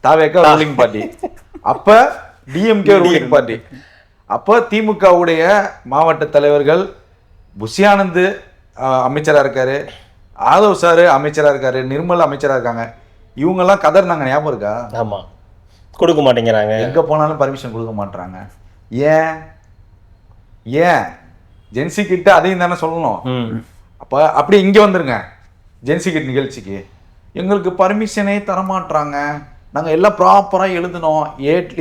தாவேக்கா ruling party, அப்ப DMK ruling party, அப்போ திமுகவுடைய மாவட்ட தலைவர்கள் புஷியானந்த் அமைச்சராக இருக்காரு, ஆதவ் சார் அமைச்சராக இருக்காரு, நிர்மல் அமைச்சராக இருக்காங்க. இவங்கெல்லாம் கதர்னாங்க, ஞாபகம் இருக்கா? ஆமாம், கொடுக்க மாட்டேங்கிறாங்க, எங்கே போனாலும் பர்மிஷன் கொடுக்க மாட்டுறாங்க. ஏன் ஏன் ஜென்சி கிட்ட அதையும் தானே சொல்லணும். அப்போ அப்படி இங்கே வந்துருங்க ஜென்சி கிட் நிகழ்ச்சிக்கு, எங்களுக்கு பர்மிஷனே தரமாட்டுறாங்க, நாங்கள் எல்லாம் ப்ராப்பராக எழுதினோம்,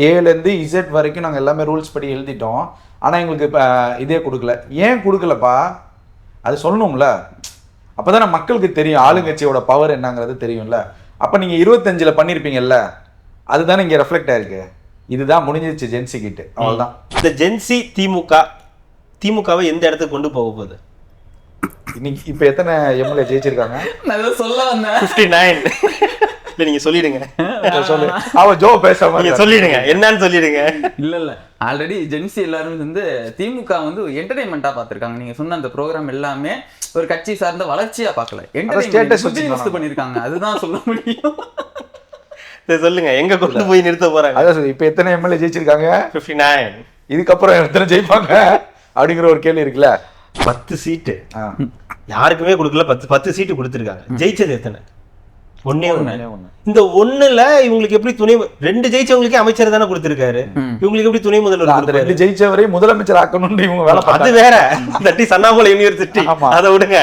ஏலேருந்து இசட் வரைக்கும் நாங்கள் எல்லாமே ரூல்ஸ் படி எழுதிட்டோம், ஆனால் எங்களுக்கு இப்போ இதே கொடுக்கல. ஏன் கொடுக்கலப்பா அது சொல்லணும்ல. அப்போ தானே மக்களுக்கு தெரியும் ஆளுங்கட்சியோட பவர் என்னங்கிறது தெரியும்ல. அப்போ நீங்கள் 25 பண்ணியிருப்பீங்கல்ல, அதுதானே இங்கே ரெஃப்ளெக்ட் ஆயிருக்கு. இதுதான் முடிஞ்சிருச்சு ஜென்சி கிட்டு, அவ்வளோதான். இந்த ஜென்சி திமுகவை எந்த இடத்துக்கு கொண்டு போக போகுது? இன்னைக்கு இப்போ எத்தனை எம்எல்ஏ ஜெயிச்சிருக்காங்க? நான் சொல்ல வந்தேன் 59. இல்லை நீங்கள் சொல்லிடுங்க. சொல்லு, அவ ஜோ பேசாம நீங்கள் சொல்லிடுங்க, என்னன்னு சொல்லிடுங்க. இல்ல ஆல்ரெடி ஜென்சி எல்லாரும் வந்து திமுக வந்து என்டர்டைன்மெண்டா பார்த்திருக்காங்க. நீங்க சொன்ன அந்த ப்ரோக்ராம் எல்லாமே ஒரு கட்சி சார்ந்த வளர்ச்சியா பார்க்கல, என்டர்டைன்மெண்ட் பண்ணிருக்காங்க. அதுதான் சொல்ல முடியும். சொல்லுங்க, எங்க கொண்டு போய் நிறுத்த போறாங்க? அதான் இப்ப எத்தனை எம்எல்ஏ ஜெயிச்சிருக்காங்க? 59. இதுக்கப்புறம் எத்தனை ஜெயிப்பாங்க அப்படிங்கிற ஒரு கேள்வி இருக்குல்ல. 10 சீட்டு யாருக்குமே கொடுக்கல, 10 சீட்டு கொடுத்துருக்காங்க. ஜெயிச்சது எத்தனை? ஒன்னே ஒண்ணு. இந்த ஒண்ணுல இவங்களுக்கு எப்படி துணை 2 ஜெயிச்சவங்களுக்கே அமைச்சர் தானே கொடுத்திருக்காரு, இவங்களுக்கு எப்படி துணை முதல்வர்? 2 ஜெயிச்சவரை முதலமைச்சர் ஆக்கணும்னு இவங்க வேலை பார்த்தாங்க. அது வேற, தட்டி சன்னாமலை யூனிவர்சிட்டி, அதை விடுங்க.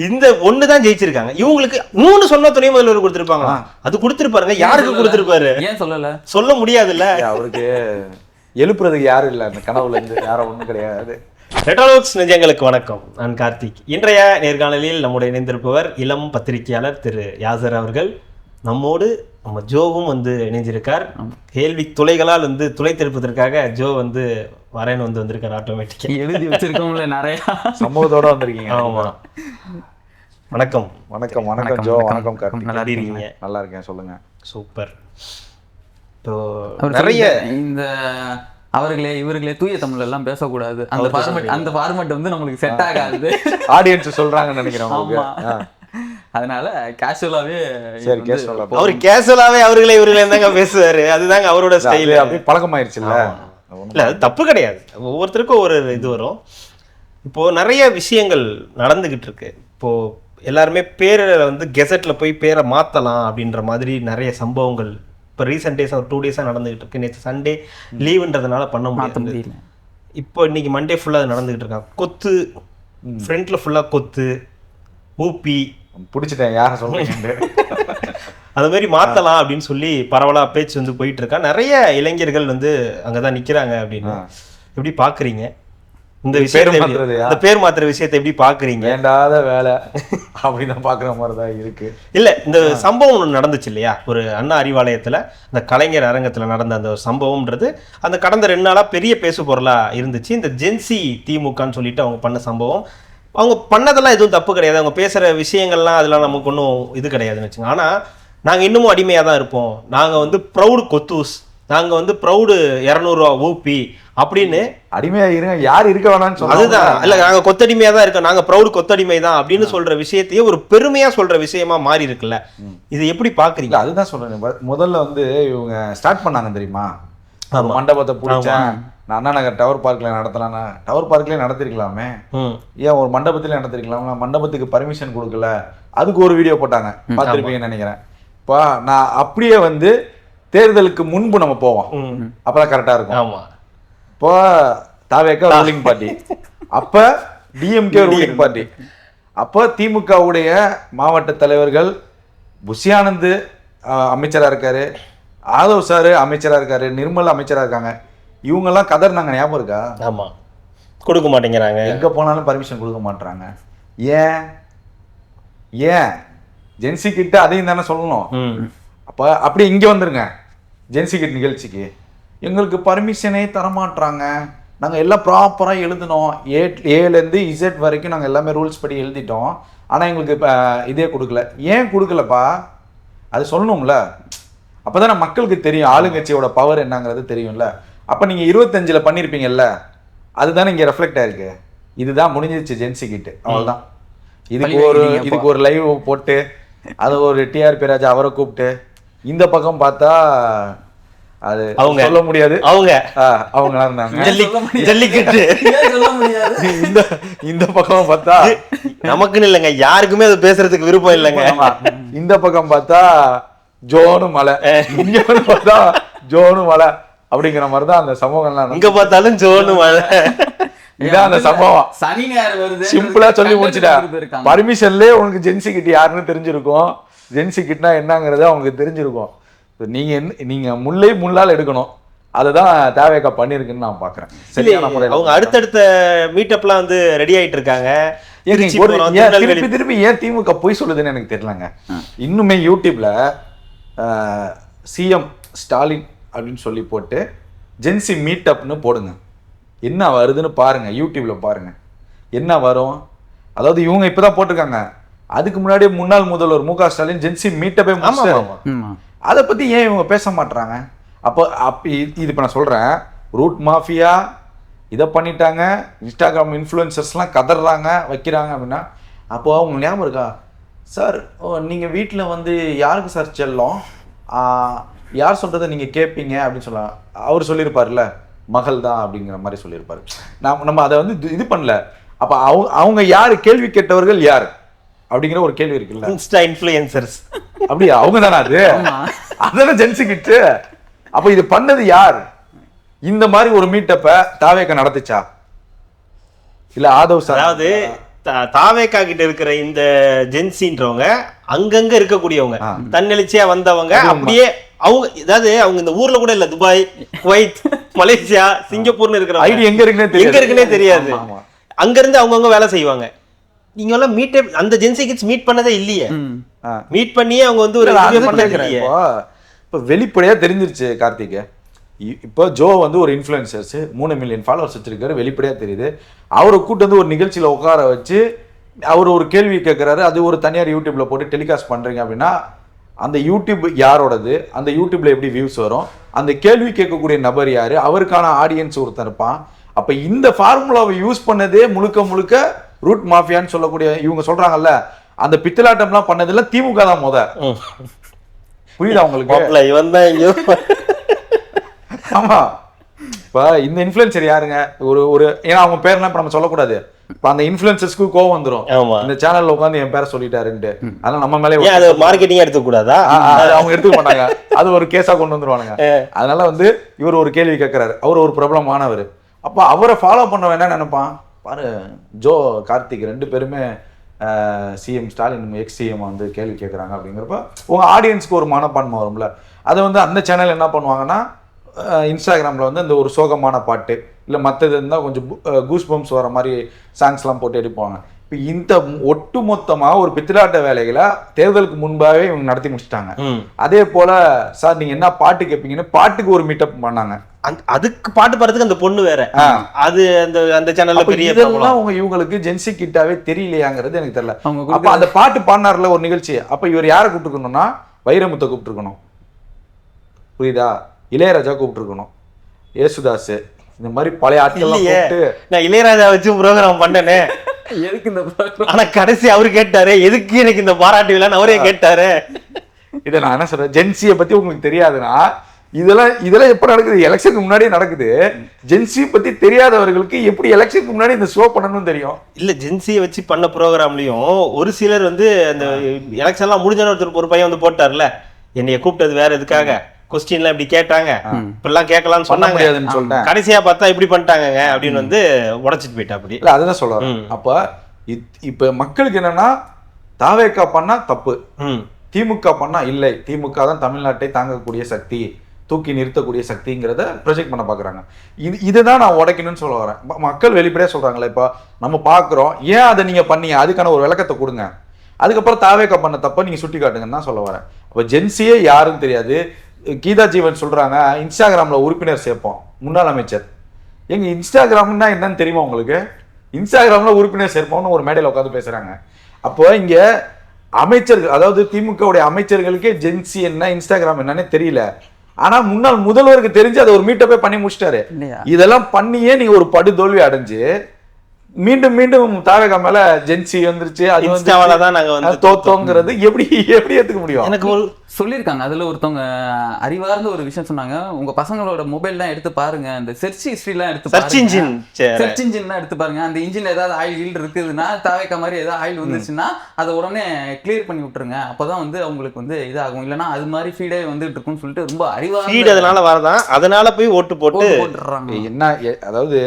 இந்த ஒண்ணுதான் ஜெயிச்சிருக்காங்க. இவங்களுக்கு 3 சொன்னா துணை முதல்வர் கொடுத்திருப்பாங்க. அது கொடுத்திருப்பாருங்க, யாருக்கு கொடுத்திருப்பாரு? ஏன் சொல்லல? சொல்ல முடியாதுல்ல. அவருக்கு எழுப்புறதுக்கு யாரும் இல்ல, அந்த கனவுல இருந்து யாரும் ஒண்ணும் கிடையாது. ரெட்ரோலோக்ஸ் நெஞ்சங்களுக்கு வணக்கம், நான் கார்த்திக். இன்றைய நேர்காணலில் நம்முடைய இணைந்திருப்பவர் இளம் பத்திரிகையாளர் திரு யாசர் அவர்கள். நம்மோடு நம்ம ஜோவும் வந்து இணைஞ்சிருக்கார். கேள்வி துளைகளால் வந்து துளைத்திருப்பதற்காக ஜோ வந்து வரேன்னு வந்திருக்கார். ஆட்டோமேட்டிக்கா எழுதி வச்சிருக்கோம்ல, நிறைய சம்பவத்தோட வந்திருக்கீங்க. ஆமா, வணக்கம். வணக்கம் வணக்கம் ஜோ. வணக்கம் கார்த்திக், நல்லா இருக்கீங்க? நல்லா இருக்கேன், சொல்லுங்க. சூப்பர். நிறைய இந்த அவர்களே இவர்களே தூய தமிழ் எல்லாம் பேசக்கூடாது, அந்த ஃபார்மட் வந்து நம்மளுக்கு செட் ஆகாது, ஆடியன்ஸ் சொல்றாங்கன்னு நினைக்கிறேன். அதனால கேஷுவலாவே அவர் கேஷுவலாவே அவர்களே இவர்களே தாங்க பேசுவாரு. அதுதாங்க அவரோட ஸ்டைல். அப்படியே பழக்கமாயிருச்சுல்ல. இல்ல, அது தப்பு கிடையாது. ஒவ்வொருத்தருக்கும் ஒரு இது வரும். இப்போ நிறைய விஷயங்கள் நடந்துகிட்டு இருக்கு. இப்போ எல்லாருமே பேரை வந்து கெசட்ல போய் பேரை மாத்தலாம் அப்படின்ற மாதிரி நிறைய சம்பவங்கள் இப்போ ரீசெண்ட் டேஸ் ஒரு 2 டேஸாக நடந்துகிட்டு இருக்கு. நேற்று சண்டே லீவுன்றதுனால பண்ண முடியல. இப்போ இன்னைக்கு மண்டே ஃபுல்லாக அது நடந்துகிட்டு இருக்காங்க. கொத்து ஃப்ரண்ட்ல ஃபுல்லாக கொத்து ஊப்பி பிடிச்சிட்டேன், யாரை சொல்றீங்க அது மாதிரி மாற்றலாம் அப்படின்னு சொல்லி பரவலாக பேச்சு வந்து போயிட்டு இருக்கா. நிறைய இளைஞர்கள் வந்து அங்கே தான் நிற்கிறாங்க அப்படின்னு. எப்படி பார்க்குறீங்க இந்த விஷயத்தை? இந்த பேர் மாத்துற விஷயத்தை எப்படி பாக்குறீங்க? வேண்டாத வேலை அப்படிதான் பாக்குற மாதிரிதான் இருக்கு. இல்ல, இந்த சம்பவம் ஒன்று நடந்துச்சு இல்லையா, ஒரு அண்ணா அறிவாலயத்துல அந்த கலைஞர் அரங்கத்துல நடந்த அந்த ஒரு சம்பவம்ன்றது அந்த கடந்த 2 நாளா பெரிய பேசு பொருளா இருந்துச்சு. இந்த ஜென்சி திமுகன்னு சொல்லிட்டு அவங்க பண்ண சம்பவம், அவங்க பண்ணதெல்லாம் எதுவும் தப்பு கிடையாது. அவங்க பேசுற விஷயங்கள்லாம் அதெல்லாம் நமக்கு ஒன்றும் இது கிடையாதுன்னு வச்சுங்க. ஆனா நாங்க இன்னமும் அடிமையா தான் இருப்போம், நாங்க வந்து ப்ரௌடு கொத்தூஸ், நாங்க வந்து ப்ரௌடு 200 ரூபா ஊப்பி அப்படின்னு அடிமையா இருங்க, யார் இருக்க வேணாம்னு சொல்ல. அதுதான், இல்ல நாங்க கொத்தடிமையா தான் இருக்கோம், நாங்க ப்ரௌடு கொத்தடிமை தான் அப்படின்னு சொல்ற விஷயத்தையே ஒரு பெருமையா சொல்ற விஷயமா மாறி இருக்குல்ல. இது எப்படி பாக்குறீங்க? அதுதான் சொல்றேன். முதல்ல வந்து இவங்க ஸ்டார்ட் பண்ணாங்க தெரியுமா, மண்டபத்தை பிடிச்சேன் நான் அண்ணா நகர் டவர் பார்க்ல நடத்தலாம்னா, டவர் பார்க்லயே நடத்திருக்கலாமே, ஏன் ஒரு மண்டபத்திலே நடத்திருக்கலாமா? மண்டபத்துக்கு பர்மிஷன் கொடுக்கல, அதுக்கு ஒரு வீடியோ போட்டாங்க, பார்த்துருப்பீங்கன்னு நினைக்கிறேன். இப்போ நான் அப்படியே வந்து தேர்தலுக்கு முன்பு நம்ம போவோம், அப்பதான் கரெக்டா இருக்கும். ஆமா, இப்போ தாவேக்கா ரூலிங் பார்ட்டி, அப்ப டிஎம்கே ரூலிங் பார்ட்டி, அப்போ திமுகவுடைய மாவட்ட தலைவர்கள் புஷியானந்த் அமைச்சரா இருக்காரு, ஆதவ் சார் அமைச்சரா இருக்காரு, நிர்மல் அமைச்சரா இருக்காங்க. இவங்கெல்லாம் கதர்னாங்க, ஞாபகம் இருக்கா? ஆமா, கொடுக்க மாட்டேங்கிறாங்க, எங்க போனாலும் பர்மிஷன் கொடுக்க மாட்டாங்க. ஏன் ஏன் ஜென்சி கிட்ட அதையும் தானே சொல்லணும். அப்ப அப்படி இங்க வந்துருங்க ஜென்சி கிட் நிகழ்ச்சிக்கு, எங்களுக்கு பர்மிஷனே தரமாட்டுறாங்க, நாங்கள் எல்லாம் ப்ராப்பராக எழுதினோம், ஏலேருந்து இசட் வரைக்கும் நாங்கள் எல்லாமே ரூல்ஸ் படி எழுதிட்டோம், ஆனால் எங்களுக்கு இப்போ இதே கொடுக்கல. ஏன் கொடுக்கலப்பா அது சொல்லணும்ல. அப்போ தானே மக்களுக்கு தெரியும் ஆளுங்கட்சியோட பவர் என்னங்கிறது தெரியும்ல. அப்போ நீங்கள் 25 பண்ணியிருப்பீங்கல்ல, அதுதானே இங்கே ரெஃப்ளெக்ட் ஆயிருக்கு. இதுதான் முடிஞ்சிருச்சு ஜென்சி கிட்டு, அவ்வளோதான். இதுக்கு ஒரு லைவ் போட்டு அது ஒரு டிஆர்பி ராஜா அவரை கூப்பிட்டு இந்த பக்கம் பார்த்தா அது அவங்க சொல்ல முடியாது, அவங்க அவங்க இருந்தாங்க. ஜல்லிக்கட்டு சொல்ல முடியாது. இந்த பக்கம் பார்த்தா நமக்குன்னு இல்லைங்க, யாருக்குமே அது பேசுறதுக்கு விருப்பம் இல்லைங்க. இந்த பக்கம் பார்த்தா ஜோனு மலை, இங்க பார்த்தா ஜோனு மலை அப்படிங்கிற மாதிரிதான் அந்த சமூகம்லாம். இங்க பார்த்தாலும் ஜோனு மலை. இதான் அந்த சம்பவம். சனி ஞாயிறு வருது, சிம்பிளா சொல்லி முடிச்சுட்டேன். பர்மிஷன்லயே உனக்கு ஜென்சி கிட் யாருன்னு தெரிஞ்சிருக்கும், ஜென்சி கிட்னா என்னங்கிறது அவங்களுக்கு தெரிஞ்சிருக்கும். நீங்க முல்லை முள்ளால் எடுக்கணும், அதுதான் தேவைக்கா பண்ணிருக்குன்னு நான் பாக்குறேன். சரியான முறையில் அவங்க அடுத்தடுத்த மீட்டப்லாம் வந்து ரெடி ஆயிட்டு இருக்காங்க. திருப்பி ஏன் திமுக போய் சொல்லுதுன்னு எனக்கு தெரியலங்க. இன்னுமே யூடியூப்ல சிஎம் ஸ்டாலின் அப்படின்னு சொல்லி போட்டு ஜென்சி மீட்டப்னு போடுங்க, என்ன வருதுன்னு பாருங்க. யூடியூப்ல பாருங்க என்ன வரும். அதாவது இவங்க இப்பதான் போட்டிருக்காங்க, அதுக்கு முன்னாடி முன்னாள் முதல்வர் மு க ஸ்டாலின் ஜென்சி மீட்டப்பே அதை பத்தி ஏன் இவங்க பேச மாட்டாங்க? அப்போ இது இப்ப நான் சொல்றேன், ரூட் மாஃபியா இதை பண்ணிட்டாங்க, இன்ஸ்டாகிராம் இன்ஃப்ளூயன்சர்ஸ்லாம் கதறாங்க வைக்கிறாங்க அப்படின்னா, அப்போ அவங்க ஞாபகம் இருக்கா சார், நீங்கள் வீட்டில் வந்து யாருக்கு சார் செல்லம், யார் சொல்கிறத நீங்கள் கேட்பீங்க அப்படின்னு சொல்லலாம். அவர் சொல்லியிருப்பார்ல மகள் தான் அப்படிங்கிற மாதிரி சொல்லியிருப்பாரு. நம்ம அதை வந்து இது பண்ணல. அப்போ அவங்க யார், கேள்வி கேட்டவர்கள் யார் அப்படிங்கிற ஒரு கேள்வி இருக்குல்ல. இன்ஸ்டா இன்ஃப்ளூயன்சர்ஸ் அப்படியா, அவங்க தானே அது, அதான ஜென்சி கிட்டு. அப்போ இது பண்ணது யார்? இந்த மாதிரி ஒரு மீட்டப்ப தாவேக்கா நடத்துச்சா இல்ல ஆதவ் சார்? அதாவது தாவேக்கா கிட்ட இருக்கிற இந்த ஜென்சின்றவங்க அங்கங்க இருக்கக்கூடியவங்க, தன்னெழுச்சியா வந்தவங்க, அப்படியே அவங்க அதாவது அவங்க இந்த ஊர்ல கூட இல்ல, துபாய், குவைத், மலேசியா, சிங்கப்பூர்னு இருக்கிற ஐடி எங்க இருக்குன்னே தெரியாது. அங்க இருந்து அவங்கவுங்க வேலை செய்வாங்க. நீங்க எல்லாம் மீட் அந்த ஜென்சி கிட்ஸ் மீட் பண்ணதே இல்லையே, மீட் பண்ணியே அவங்க வந்து ஒரு இப்ப வெளிப்படையா தெரிஞ்சிருச்சு கார்த்திக். இப்போ ஜோ வந்து ஒரு இன்ஃப்ளூயன்சர்ஸ் 3 மில்லியன் ஃபாலோவர்ஸ் வச்சிருக்காரு, வெளிப்படையா தெரியுது. அவரை கூட்டு வந்து ஒரு நிகழ்ச்சியில உட்கார வச்சு அவர் ஒரு கேள்வி கேட்கிறாரு, அது ஒரு தனியார் யூடியூப்ல போட்டு டெலிகாஸ்ட் பண்றீங்க அப்படின்னா அந்த யூடியூப் யாரோடது, அந்த யூடியூப்ல எப்படி வியூஸ் வரும், அந்த கேள்வி கேட்கக்கூடிய நபர் யாரு, அவருக்கான ஆடியன்ஸ் ஒருத்தர் இருப்பான். அப்ப இந்த ஃபார்முலாவை யூஸ் பண்ணதே முழுக்க முழுக்க ரூட் மாஃபியான்னு சொல்லக்கூடிய இவங்க சொல்றாங்கல்ல, அந்த பித்தலாட்டம்லாம் பண்ணதுல திமுக தான் முத. புரியுதா உங்களுக்கு? இவன் தான். ஆமா, இப்ப இந்த இன்ஃப்ளூயன்சர் யாருங்க, ஒரு ஏன்னா அவங்க பேர்லாம் இப்ப நம்ம சொல்லக்கூடாது. இப்ப அந்த இன்ஃப்ளூயன்சர்ஸ்க்கு கோவம் வந்துரும், இந்த சேனல்ல உட்காந்து என் பேரை சொல்லிட்டாருன்ட்டு. அதனால நம்ம மேலே மார்க்கெட்டிங் எடுத்துக்க கூடாதா, அவங்க எடுத்துக்க மாட்டாங்க, அது ஒரு கேஸா கொண்டு வந்துருவானுங்க. அதனால வந்து இவர் ஒரு கேள்வி கேட்கிறாரு, அவர் ஒரு பிரபலமானவர். அப்ப அவரை ஃபாலோ பண்ண என்ன நினைப்பான் பாரு, ஜோ கார்த்திக் 2 பேருமே சிஎம் ஸ்டாலின் எக்ஸ் சிஎம் வந்து கேள்வி கேட்குறாங்க அப்படிங்கிறப்ப உங்க ஆடியன்ஸ்க்கு ஒரு மனப்பான்மை வரும்ல. அதை வந்து அந்த சேனல் என்ன பண்ணுவாங்கன்னா, இன்ஸ்டாகிராமில் வந்து இந்த ஒரு சோகமான பாட்டு இல்லை மற்றது இருந்தால் கொஞ்சம் கூஸ் பம்ப்ஸ் வர மாதிரி சாங்ஸ்லாம் போட்டு எடுப்பாங்க. இப்போ இந்த ஒட்டு மொத்தமாக ஒரு பித்திலாட்ட வேலைகளை தேர்தலுக்கு முன்பாகவே இவங்க நடத்தி முடிச்சிட்டாங்க. அதே போல சார் நீங்க என்ன பாட்டு கேட்பீங்கன்னு பாட்டுக்கு ஒரு மீட்டப் பண்ணாங்க. அதுக்கு பாட்டு பாடுறதுக்கு அந்த பொண்ணு வேற, அது அந்த சேனல்ல பெரிய இதெல்லாம் உங்க இவங்களுக்கு ஜென்சி கிட்டாவே தெரியலையாங்கிறது எனக்கு தெரியல. அப்ப அந்த பாட்டு பாடினார்ல ஒரு நிகழ்ச்சி, அப்ப இவர் யாரை கூப்பிட்டுருக்கணும்னா வைரமுத்தை கூப்பிட்டுருக்கணும், புரியுதா, இளையராஜா கூப்பிட்டுருக்கணும், ஏசுதாஸ், இந்த மாதிரி பழைய ஆட்கள். நான் இளையராஜா வச்சு ப்ரோக்ராம் பண்ணனே, எதுக்கு இந்த ஆனா கடைசி அவரு கேட்டாரு எதுக்கு எனக்கு இந்த பாராட்டு விழான்னு அவரே கேட்டாரு. இதை நான் என்ன சொல்றேன், ஜென்சியை பத்தி உங்களுக்கு தெரியாதுன்னா இதெல்லாம் எப்ப நடக்குது, எலெக்ஷனுக்கு முன்னாடியே நடக்குது. ஜென்சி பத்தி தெரியாதவர்களுக்கு எப்படி எலெக்ஷனுக்கு முன்னாடி இந்த ஷோ பண்ணணும்னு தெரியும். இல்ல ஜென்சியை வச்சு பண்ண ப்ரோக்ராம்லயும் ஒரு சிலர் வந்து அந்த எலெக்ஷன் எல்லாம் முடிஞ்ச ஒருத்தர் ஒரு பையன் வந்து போட்டார்ல, என்னைய கூப்பிட்டது வேற எதுக்காக, கொஸ்டின்லாம் இப்படி கேட்டாங்க, இப்பெல்லாம் கேட்கலாம்னு சொன்னாங்க, கடைசியா பார்த்தா இப்படி பண்ணிட்டாங்க அப்படின்னு வந்து உடைச்சிட்டு போயிட்டா. அப்படி இல்ல அதுதான் சொல்றேன். அப்ப இப்ப மக்களுக்கு என்னன்னா, தாவேக்கா பண்ணா தப்பு, திமுக பண்ணா இல்லை, திமுக தான் தமிழ்நாட்டை தாங்கக்கூடிய சக்தி, தூக்கி நிறுத்தக்கூடிய சக்திங்கிறத ப்ரொஜெக்ட் பண்ண பாக்குறாங்க. இதுதான் நான் உடைக்கணும்னு சொல்ல வரேன். மக்கள் வெளிப்படையா சொல்றாங்களே, இப்ப நம்ம பாக்குறோம், ஏன் அதை நீங்க பண்ணீங்க, அதுக்கான ஒரு விளக்கத்தை கொடுங்க, அதுக்கப்புறம் தாவேக்கா பண்ண தப்ப நீங்க சுட்டி காட்டுங்கன்னு தான் சொல்ல வரேன். அப்ப ஜென்சியே யாருன்னு தெரியாது. கீதா ஜீவன் சொல்றாங்க இன்ஸ்டாகிராம்ல உறுப்பினர் சேர்ப்போம், முன்னாள் அமைச்சர். எங்க இன்ஸ்டாகிராம்னா என்னன்னு தெரியுமா உங்களுக்கு? இன்ஸ்டாகிராம்ல உறுப்பினர் சேர்ப்போம்னு ஒரு மேடையில் உட்காந்து பேசுறாங்க. அப்போ இங்க அமைச்சர்கள், அதாவது திமுக அமைச்சர்களுக்கே ஜென்சி என்ன இன்ஸ்டாகிராம் என்னன்னு தெரியல. ஆனா முன்னாள் முதல்வருக்கு தெரிஞ்சு அதை ஒரு மீட்டப்பே பண்ணி முடிச்சிட்டாரு. இதெல்லாம் பண்ணியே நீங்க ஒரு படுதோல்வி அடைஞ்சு மீண்டும் மீண்டும் தாவேகா மேல ஜென்சி வந்துருச்சு, அது இன்ஸ்டாவால தான் நாங்க வந்து தோத்தோங்கிறது எப்படி ஏத்துக்க முடியும்? எனக்கு ஒரு சொல்லியிருக்காங்க. அதுல ஒருத்தவங்க அறிவார்ந்த ஒரு விஷயம் சொன்னாங்க. உங்க பசங்களோட மொபைல்லாம் எடுத்து பாருங்க, அந்த சர்ச் ஹிஸ்டரிலாம் எடுத்து சர்ச் இன்ஜின் சர்ச் இன்ஜின்லாம் எடுத்து பாருங்க. அந்த இன்ஜின்ல ஏதாவது ஆயில் இருக்குதுன்னா, தாவேக்கா மாதிரி ஏதாவது ஆயில் வந்துருச்சுன்னா அதை உடனே கிளியர் பண்ணி விட்டுருங்க. அப்பதான் வந்து அவங்களுக்கு வந்து இதாகும். இல்லைன்னா அது மாதிரி ஃபீடே வந்துட்டு இருக்குன்னு சொல்லிட்டு ரொம்ப அறிவார்ந்த ஃபீட் அதனால வரதான், அதனால போய் ஓட்டு போட்டு போட்டுறாங்க. என்ன அதாவது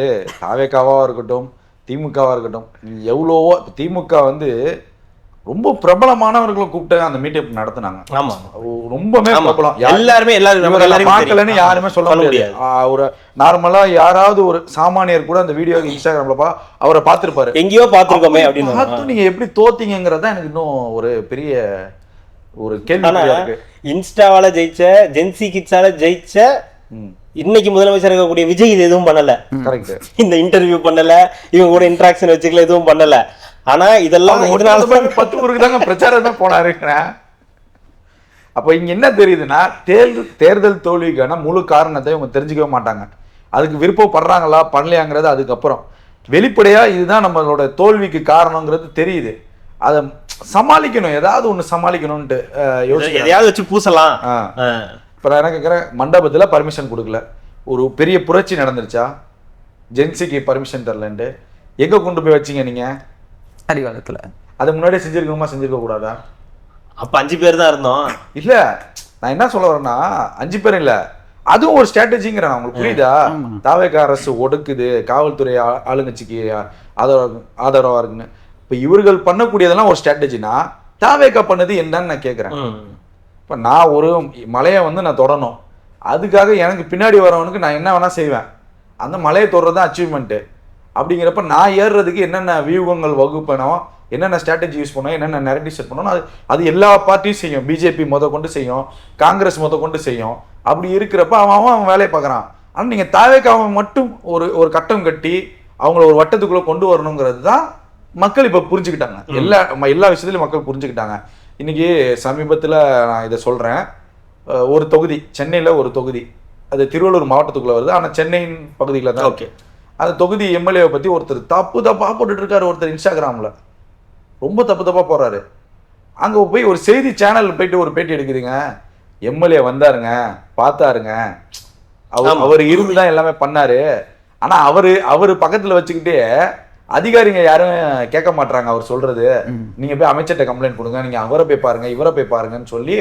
தாவேகாவா இருக்கட்டும் திமுகவா இருக்கட்டும், எவ்வளவோ திமுக வந்து ரொம்ப பிரபலமானவர்களை கூப்பிட்டு அந்த மீட்டப் நடத்தினாங்க. ஆமா ரொம்பவே பிரபலம், எல்லாருமே எல்லாரும் பார்க்கலன்னு யாருமே சொல்ல முடியாது. ஒரு நார்மலா யாராவது ஒரு சாமானியர் கூட அந்த வீடியோ இன்ஸ்டாகிராம்ல அவரை பார்த்திருப்பாரு, எங்கேயோ பார்த்திருக்கோமே அப்படின்னு பார்த்து நீங்க எப்படி தோத்தீங்கிறதா எனக்கு இன்னும் ஒரு பெரிய ஒரு கேள்வி இருக்கு. இன்ஸ்டாவால ஜெயிச்ச ஜென்சி கிட்ஸால ஜெயிச்ச இன்னைக்கு முதலமைச்சர் இருக்கக்கூடிய விஜய் இது எதுவும் பண்ணல. கரெக்ட். இந்த இன்டர்வியூ பண்ணல, இவங்க கூட இன்டராக்ஷன் வச்சுக்கல, எதுவும் பண்ணல. ஆனா இதெல்லாம் 10 ஊருக்கு தாங்க பிரச்சாரமே போனாரு. அப்ப இங்க என்ன தெரியுதுன்னா, தேர்தல் தோல்விக்கான முழு காரணத்தை இவங்க தெரிஞ்சுக்கவே மாட்டாங்க. அதுக்கு விருப்பப்படுறாங்களா பண்ணலையாங்கிறது அதுக்கப்புறம். வெளிப்படையா இதுதான் நம்மளோட தோல்விக்கு காரணங்கிறது தெரியுது. அதை சமாளிக்கணும், ஏதாவது ஒண்ணு சமாளிக்கணும்ட்டு எதையாவது வச்சு பூசலாம். இப்போ நான் என்ன கேட்குறேன், மண்டபத்தில் பர்மிஷன் கொடுக்கல, ஒரு பெரிய புரட்சி நடந்துருச்சா, ஜென்சிக்கு பர்மிஷன் தரலன்ட்டு எங்கே கொண்டு போய் வச்சிங்க நீங்கள்? அறிவாலயத்தில். அது முன்னாடியே செஞ்சுருக்கணுமா, செஞ்சுருக்க கூடாதா? அப்போ 5 பேர் தான் இருந்தோம். இல்லை, நான் என்ன சொல்ல வரேன்னா 5 பேர் இல்லை, அதுவும் ஒரு ஸ்ட்ராட்டஜிங்கிறேன். உங்களுக்கு புரியுதா? தாவேகா அரசு ஒடுக்குது, காவல்துறை ஆளுங்கட்சிக்கு ஆதரவாக இருக்குன்னு. இப்போ இவர்கள் பண்ணக்கூடியதெல்லாம் ஒரு ஸ்ட்ராட்டஜினா, தாவேகா பண்ணது என்னன்னு நான் கேட்குறேன். இப்போ நான் ஒரு மலையை வந்து நான் தொடணும், அதுக்காக எனக்கு பின்னாடி வரவனுக்கு நான் என்ன வேணால் செய்வேன். அந்த மலையை தொடுறது தான் அச்சீவ்மெண்ட்டு. அப்படிங்கிறப்ப நான் ஏறுறதுக்கு என்னென்ன வியூகங்கள் வகுப்பணும், என்னென்ன ஸ்ட்ராட்டஜி யூஸ் பண்ணணும், என்னென்ன நெரட்டிவ் செட் பண்ணணும், அது எல்லா பார்ட்டியும் செய்யும். பிஜேபி கொண்டு செய்யும், காங்கிரஸ் கொண்டு செய்யும். அப்படி இருக்கிறப்ப அவன் வேலையை பார்க்குறான். ஆனால் நீங்கள் தாவேக்காவை மட்டும் ஒரு கட்டம் கட்டி அவங்கள ஒரு வட்டத்துக்குள்ளே கொண்டு வரணுங்கிறது தான் மக்கள் இப்போ புரிஞ்சுக்கிட்டாங்க. எல்லா விஷயத்துலையும் மக்கள் புரிஞ்சுக்கிட்டாங்க. இன்னைக்கு சமீபத்தில் நான் இதை சொல்கிறேன், ஒரு தொகுதி சென்னையில் ஒரு தொகுதி, அது திருவள்ளூர் மாவட்டத்துக்குள்ளே வருது, ஆனால் சென்னையின் பகுதியில் தான். ஓகே. அந்த தொகுதி எம்எல்ஏவை பற்றி ஒருத்தர் தப்பாக போட்டுட்டு இருக்காரு. ஒருத்தர் இன்ஸ்டாகிராமில் ரொம்ப தப்பாக போடுறாரு. அங்கே போய் ஒரு செய்தி சேனல் போயிட்டு ஒரு பேட்டி எடுக்குதுங்க. எம்எல்ஏ வந்தாருங்க, பார்த்தாருங்க, அவர் இருந்து தான் எல்லாமே பண்ணாரு. ஆனால் அவர் பக்கத்தில் வச்சுக்கிட்டே அதிகாரிங்க யாரும் கேட்க மாட்டாங்க அவர் சொல்றது. நீங்க போய் அமைச்சர்கிட்ட கம்ப்ளைண்ட் கொடுங்க, நீங்க அவரை போய் பாருங்க, இவரை போய் பாருங்கன்னு சொல்லி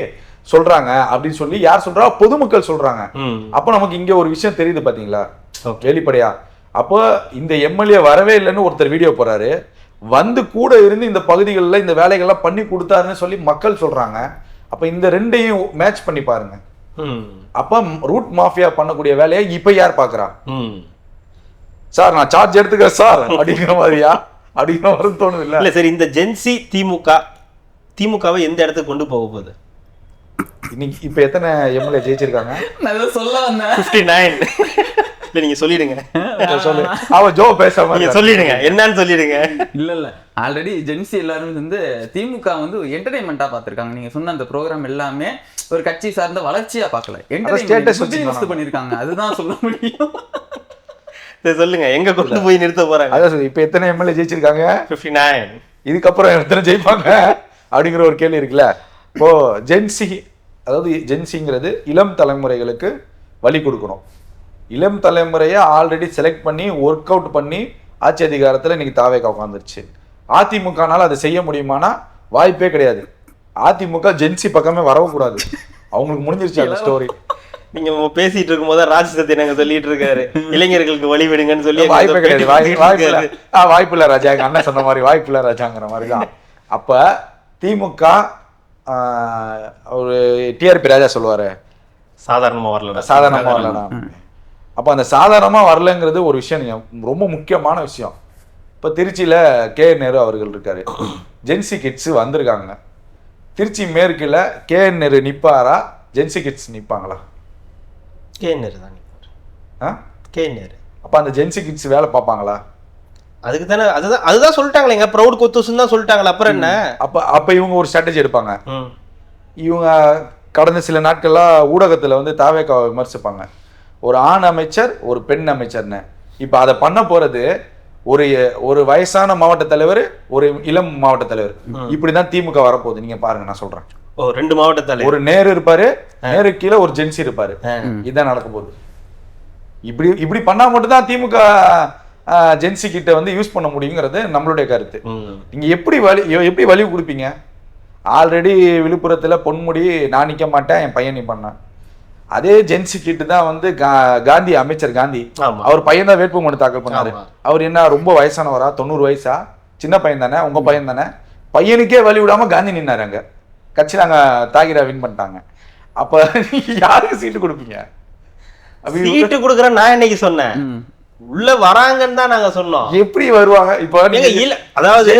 சொல்றாங்க. அப்படின்னு சொல்லி யார் சொல்றா? பொதுமக்கள் சொல்றாங்க. அப்ப நமக்கு இங்க ஒரு விஷயம் தெரியுது பாத்தீங்களா, வெளிப்படையா. அப்போ இந்த எம்எல்ஏ வரவே இல்லைன்னு ஒருத்தர் வீடியோ போறாரு, வந்து கூட இருந்து இந்த பகுதிகளில் இந்த வேலைகள்லாம் பண்ணி கொடுத்தாருன்னு சொல்லி மக்கள் சொல்றாங்க. அப்ப இந்த ரெண்டையும் மேட்ச் பண்ணி பாருங்க. அப்ப ரூட் மாஃபியா பண்ணக்கூடிய வேலையை இப்ப யார் பாக்குறா? சார் நான் சார்ஜ் எடுத்துக்கிறேன் சார் அப்படிங்கிற மாதிரியா? அப்படிங்கிற மாதிரி தோணுது இல்ல? இல்ல சரி, இந்த ஜென்சி திமுகவை எந்த இடத்துக்கு கொண்டு போக போகுது? இன்னைக்கு இப்ப எத்தனை எம்எல்ஏ ஜெயிச்சிருக்காங்க? நான் சொல்ல வந்தேன் 59. இல்ல நீங்க சொல்லிடுங்க. சொல்லு, அவன் ஜோ பேசாம நீங்க சொல்லிடுங்க, என்னன்னு சொல்லிடுங்க. இல்ல ஆல்ரெடி ஜென்சி எல்லாரும் வந்து திமுக வந்து என்டர்டைன்மெண்டா பாத்துருக்காங்க. நீங்க சொன்ன அந்த ப்ரோக்ராம் எல்லாமே ஒரு கட்சி சார்ந்த வளர்ச்சியா பாக்கல, என்டர்டைன்மெண்ட் பண்ணிருக்காங்க. அதுதான் சொல்ல முடியும். சொல்லுங்க, எங்க கொண்டு போய் நிறுத்த போறாங்க? அதான் இப்ப எத்தனை எம்எல்ஏ ஜெயிச்சிருக்காங்க? 59. இதுக்கப்புறம் எத்தனை ஜெயிப்பாங்க அப்படிங்கிற ஒரு கேள்வி இருக்குல்ல. இப்போ ஜென்சி, அதாவது ஜென்சிங்கிறது இளம் தலைமுறைகளுக்கு வழி கொடுக்கணும். இளம் தலைமுறையை ஆல்ரெடி செலக்ட் பண்ணி ஒர்க் அவுட் பண்ணி ஆட்சி அதிகாரத்தில் இன்னைக்கு தாவேகா உட்காந்துருச்சு. அதிமுகனால அதை செய்ய முடியுமானா வாய்ப்பே கிடையாது. அதிமுக ஜென்சி பக்கமே வரக்கூடாது, அவங்களுக்கு முடிஞ்சிருச்சு அந்த ஸ்டோரி. நீங்க பேசிட்டு இருக்கும் போது ராஜ் சத்தியன் அங்க சொல்லிட்டு இருக்காரு, இளைஞர்களுக்கு வழி விடுங்கன்னு சொல்லி. வாய்ப்பே கிடையாது, வாய்ப்பு இல்ல ராஜா, எங்க அண்ணன் சொன்ன மாதிரி வாய்ப்பு இல்ல ராஜாங்கிற மாதிரிதான். அப்ப திமுக ஒரு டிஆர்பி ராஜா சொல்லுவாரு, சாதாரணமா வரலடா. அப்ப அந்த சாதாரணமா வரலங்கிறது ஒரு விஷயம், ரொம்ப முக்கியமான விஷயம். இப்ப திருச்சியில கே.என். நேரு அவர்கள் இருக்காரு, ஜென்சி கிட்ஸ் வந்திருக்காங்க. திருச்சி மேற்குல கே.என். நேரு நிப்பாரா, ஜென்சி கிட்ஸ் நிப்பாங்களா? கே.என். நேரு தான் நிப்பாரு. கே.என். நேரு. அப்ப அந்த ஜென்சி கிட்ஸ் வேலை பார்ப்பாங்களா? அதுக்கு தானே, அதுதான் சொல்லிட்டாங்களே, எங்க ப்ரௌட் கொத்துசுன்னு தான் சொல்லிட்டாங்களா, அப்புறம் என்ன? அப்ப இவங்க ஒரு ஸ்ட்ராட்டஜி எடுப்பாங்க. இவங்க கடந்த சில நாட்கள்ல ஊடகத்துல வந்து தாவேகாவை விமர்சிப்பாங்க, ஒரு ஆண் அமைச்சர் ஒரு பெண் அமைச்சர்னு. இப்ப அதை பண்ண போறது ஒரு ஒரு வயசான மாவட்ட தலைவர், ஒரு இளம் மாவட்ட தலைவர், இப்படிதான் திமுக வரப்போகுது. நீங்க பாருங்க, நான் சொல்றேன். 2 மாவட்ட தலைவர், ஒரு நேரு இருப்பாரு, நேரு கீழே ஒரு ஜென்சி இருப்பாரு. இதுதான் நடக்க போகுது. இப்படி பண்ணா மட்டும் தான் திமுக ஜென்சி கிட்ட வந்து யூஸ் பண்ண முடியுங்கிறது நம்மளுடைய கருத்து. நீங்க எப்படி வழி கொடுப்பீங்க? ஆல்ரெடி விழுப்புரத்துல பொன்முடி நான் நிக்க மாட்டேன், என் பையன் நீ பண்ண. அதே ஜென்சி கிட்ட தான் வந்து காந்தி, அமைச்சர் காந்தி, அவர் பையன் தான் வேட்புமனு தாக்கல் பண்ணாரு. அவர் என்ன ரொம்ப வயசானவரா? 90 வயசா? சின்ன பையன் தானே, உங்க பையன் தானே. பையனுக்கே வழி விடாம காந்தி நின்னாரு அங்க. கட்சி நாங்க தாகிரா வின் பண்ணிட்டாங்க. அப்ப யாருக்கு சீட்டு கொடுப்பீங்க? சீட்டு கொடுக்குற நான் என்னைக்கு சொன்னேன்? உள்ள வராங்கன்னு தான் நாங்க சொன்னோம். எப்படி வருவாங்க? இப்போ அதாவது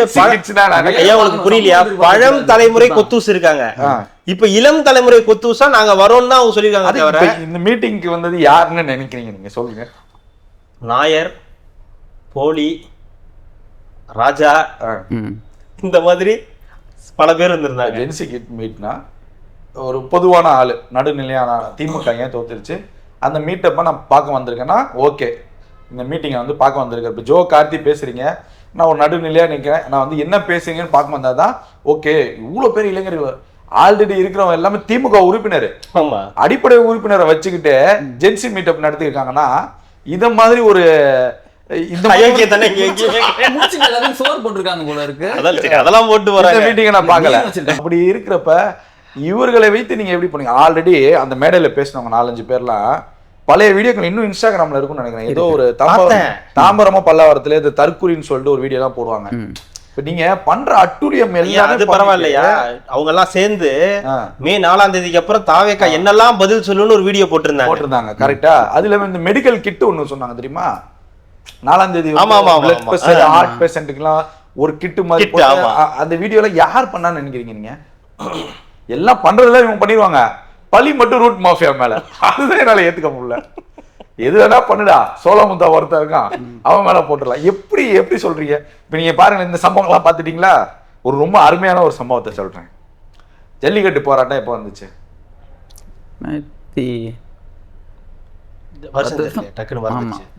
உங்களுக்கு புரியலையா? பழம் தலைமுறை கொத்தூஸ் இருக்காங்க, இப்ப இளம் தலைமுறை கொத்தூசா நாங்க வரோம்னு தான் அவங்க சொல்லிருக்காங்க. இந்த மீட்டிங்க்கு வந்தது யாருன்னு நினைக்கிறீங்க நீங்க? சொல்லுங்க. நாயர், போலி, ராஜா, இந்த மாதிரி பல பேர் வந்திருந்தாங்க. ஜென்சி கிட் மீட்னா ஒரு பொதுவான ஆளு, நடுநிலையான திமுக ஏன் தோத்துருச்சு, அந்த மீட்டப்ப நான் பார்க்க வந்திருக்கேன்னா ஓகே, இந்த மீட்டிங்கை வந்து பார்க்க வந்திருக்கேன். இப்போ ஜோ கார்த்தி பேசுறீங்க, நான் ஒரு நடுநிலையா நிற்கிறேன், நான் வந்து என்ன பேசுறீங்கன்னு பார்க்க வந்தாதான் ஓகே. இவ்வளோ பேர் இளைஞர்கள் ஆல்ரெடி இருக்கிறவங்க எல்லாமே திமுக உறுப்பினர், அடிப்படை உறுப்பினரை வச்சுக்கிட்டு ஜென்சி மீட்டப் நடத்திருக்காங்கன்னா இத மாதிரி ஒரு அப்படி இருக்கிறப்ப இவர்களை வைத்து நீங்க எப்படி பண்ணீங்க? ஆல்ரெடி அந்த மேடையில பேசினவங்க 4-5 பேர்லாம் பழைய வீடியோக்கள் இன்னும் இன்ஸ்டாகிராம்ல இருக்கும்னு நினைக்கிறேன். ஏதோ ஒரு தாம்பரமா பல்லாவரத்துல இந்த தற்குறின்னு சொல்லிட்டு ஒரு வீடியோ எல்லாம் போடுவாங்க. இப்ப நீங்க பண்ற அட்டுழியம் அது பரவாயில்லையா? அவங்க எல்லாம் சேர்ந்து மே 4ஆம் தேதிக்கு அப்புறம் தாவேக்கா என்னெல்லாம் பதில் சொல்லணும்னு ஒரு வீடியோ போட்டிருந்தாங்க. கரெக்டா? அதுல இந்த மெடிக்கல் கிட் ஒண்ணு சொன்னாங்க தெரியுமா? 4ஆம் தேதி ஹார்ட் பேஷண்ட்டுக்குலாம் ஒரு கிட்டு மாதிரி. அந்த வீடியோல யார் பண்ணான்னு நினைக்கிறீங்க நீங்க? எல்லாம் பண்றதுல இவங்க பண்ணிடுவாங்க, பழி மட்டும் ரூட் மாஃபியா மேல. அதுதான் என்னால ஏத்துக்க முடியல. எது வேணா பண்ணுடா, சோழமுந்தா ஒருத்தர் இருக்கான், அவன் மேல போட்டுடலாம். எப்படி சொல்றீங்க? இப்ப நீங்க பாருங்க, இந்த சம்பவங்கள்லாம் பாத்துட்டீங்களா? ஒரு ரொம்ப அருமையான ஒரு சம்பவத்தை சொல்றேன். ஜல்லிக்கட்டு போராட்டம் எப்போ வந்துச்சு?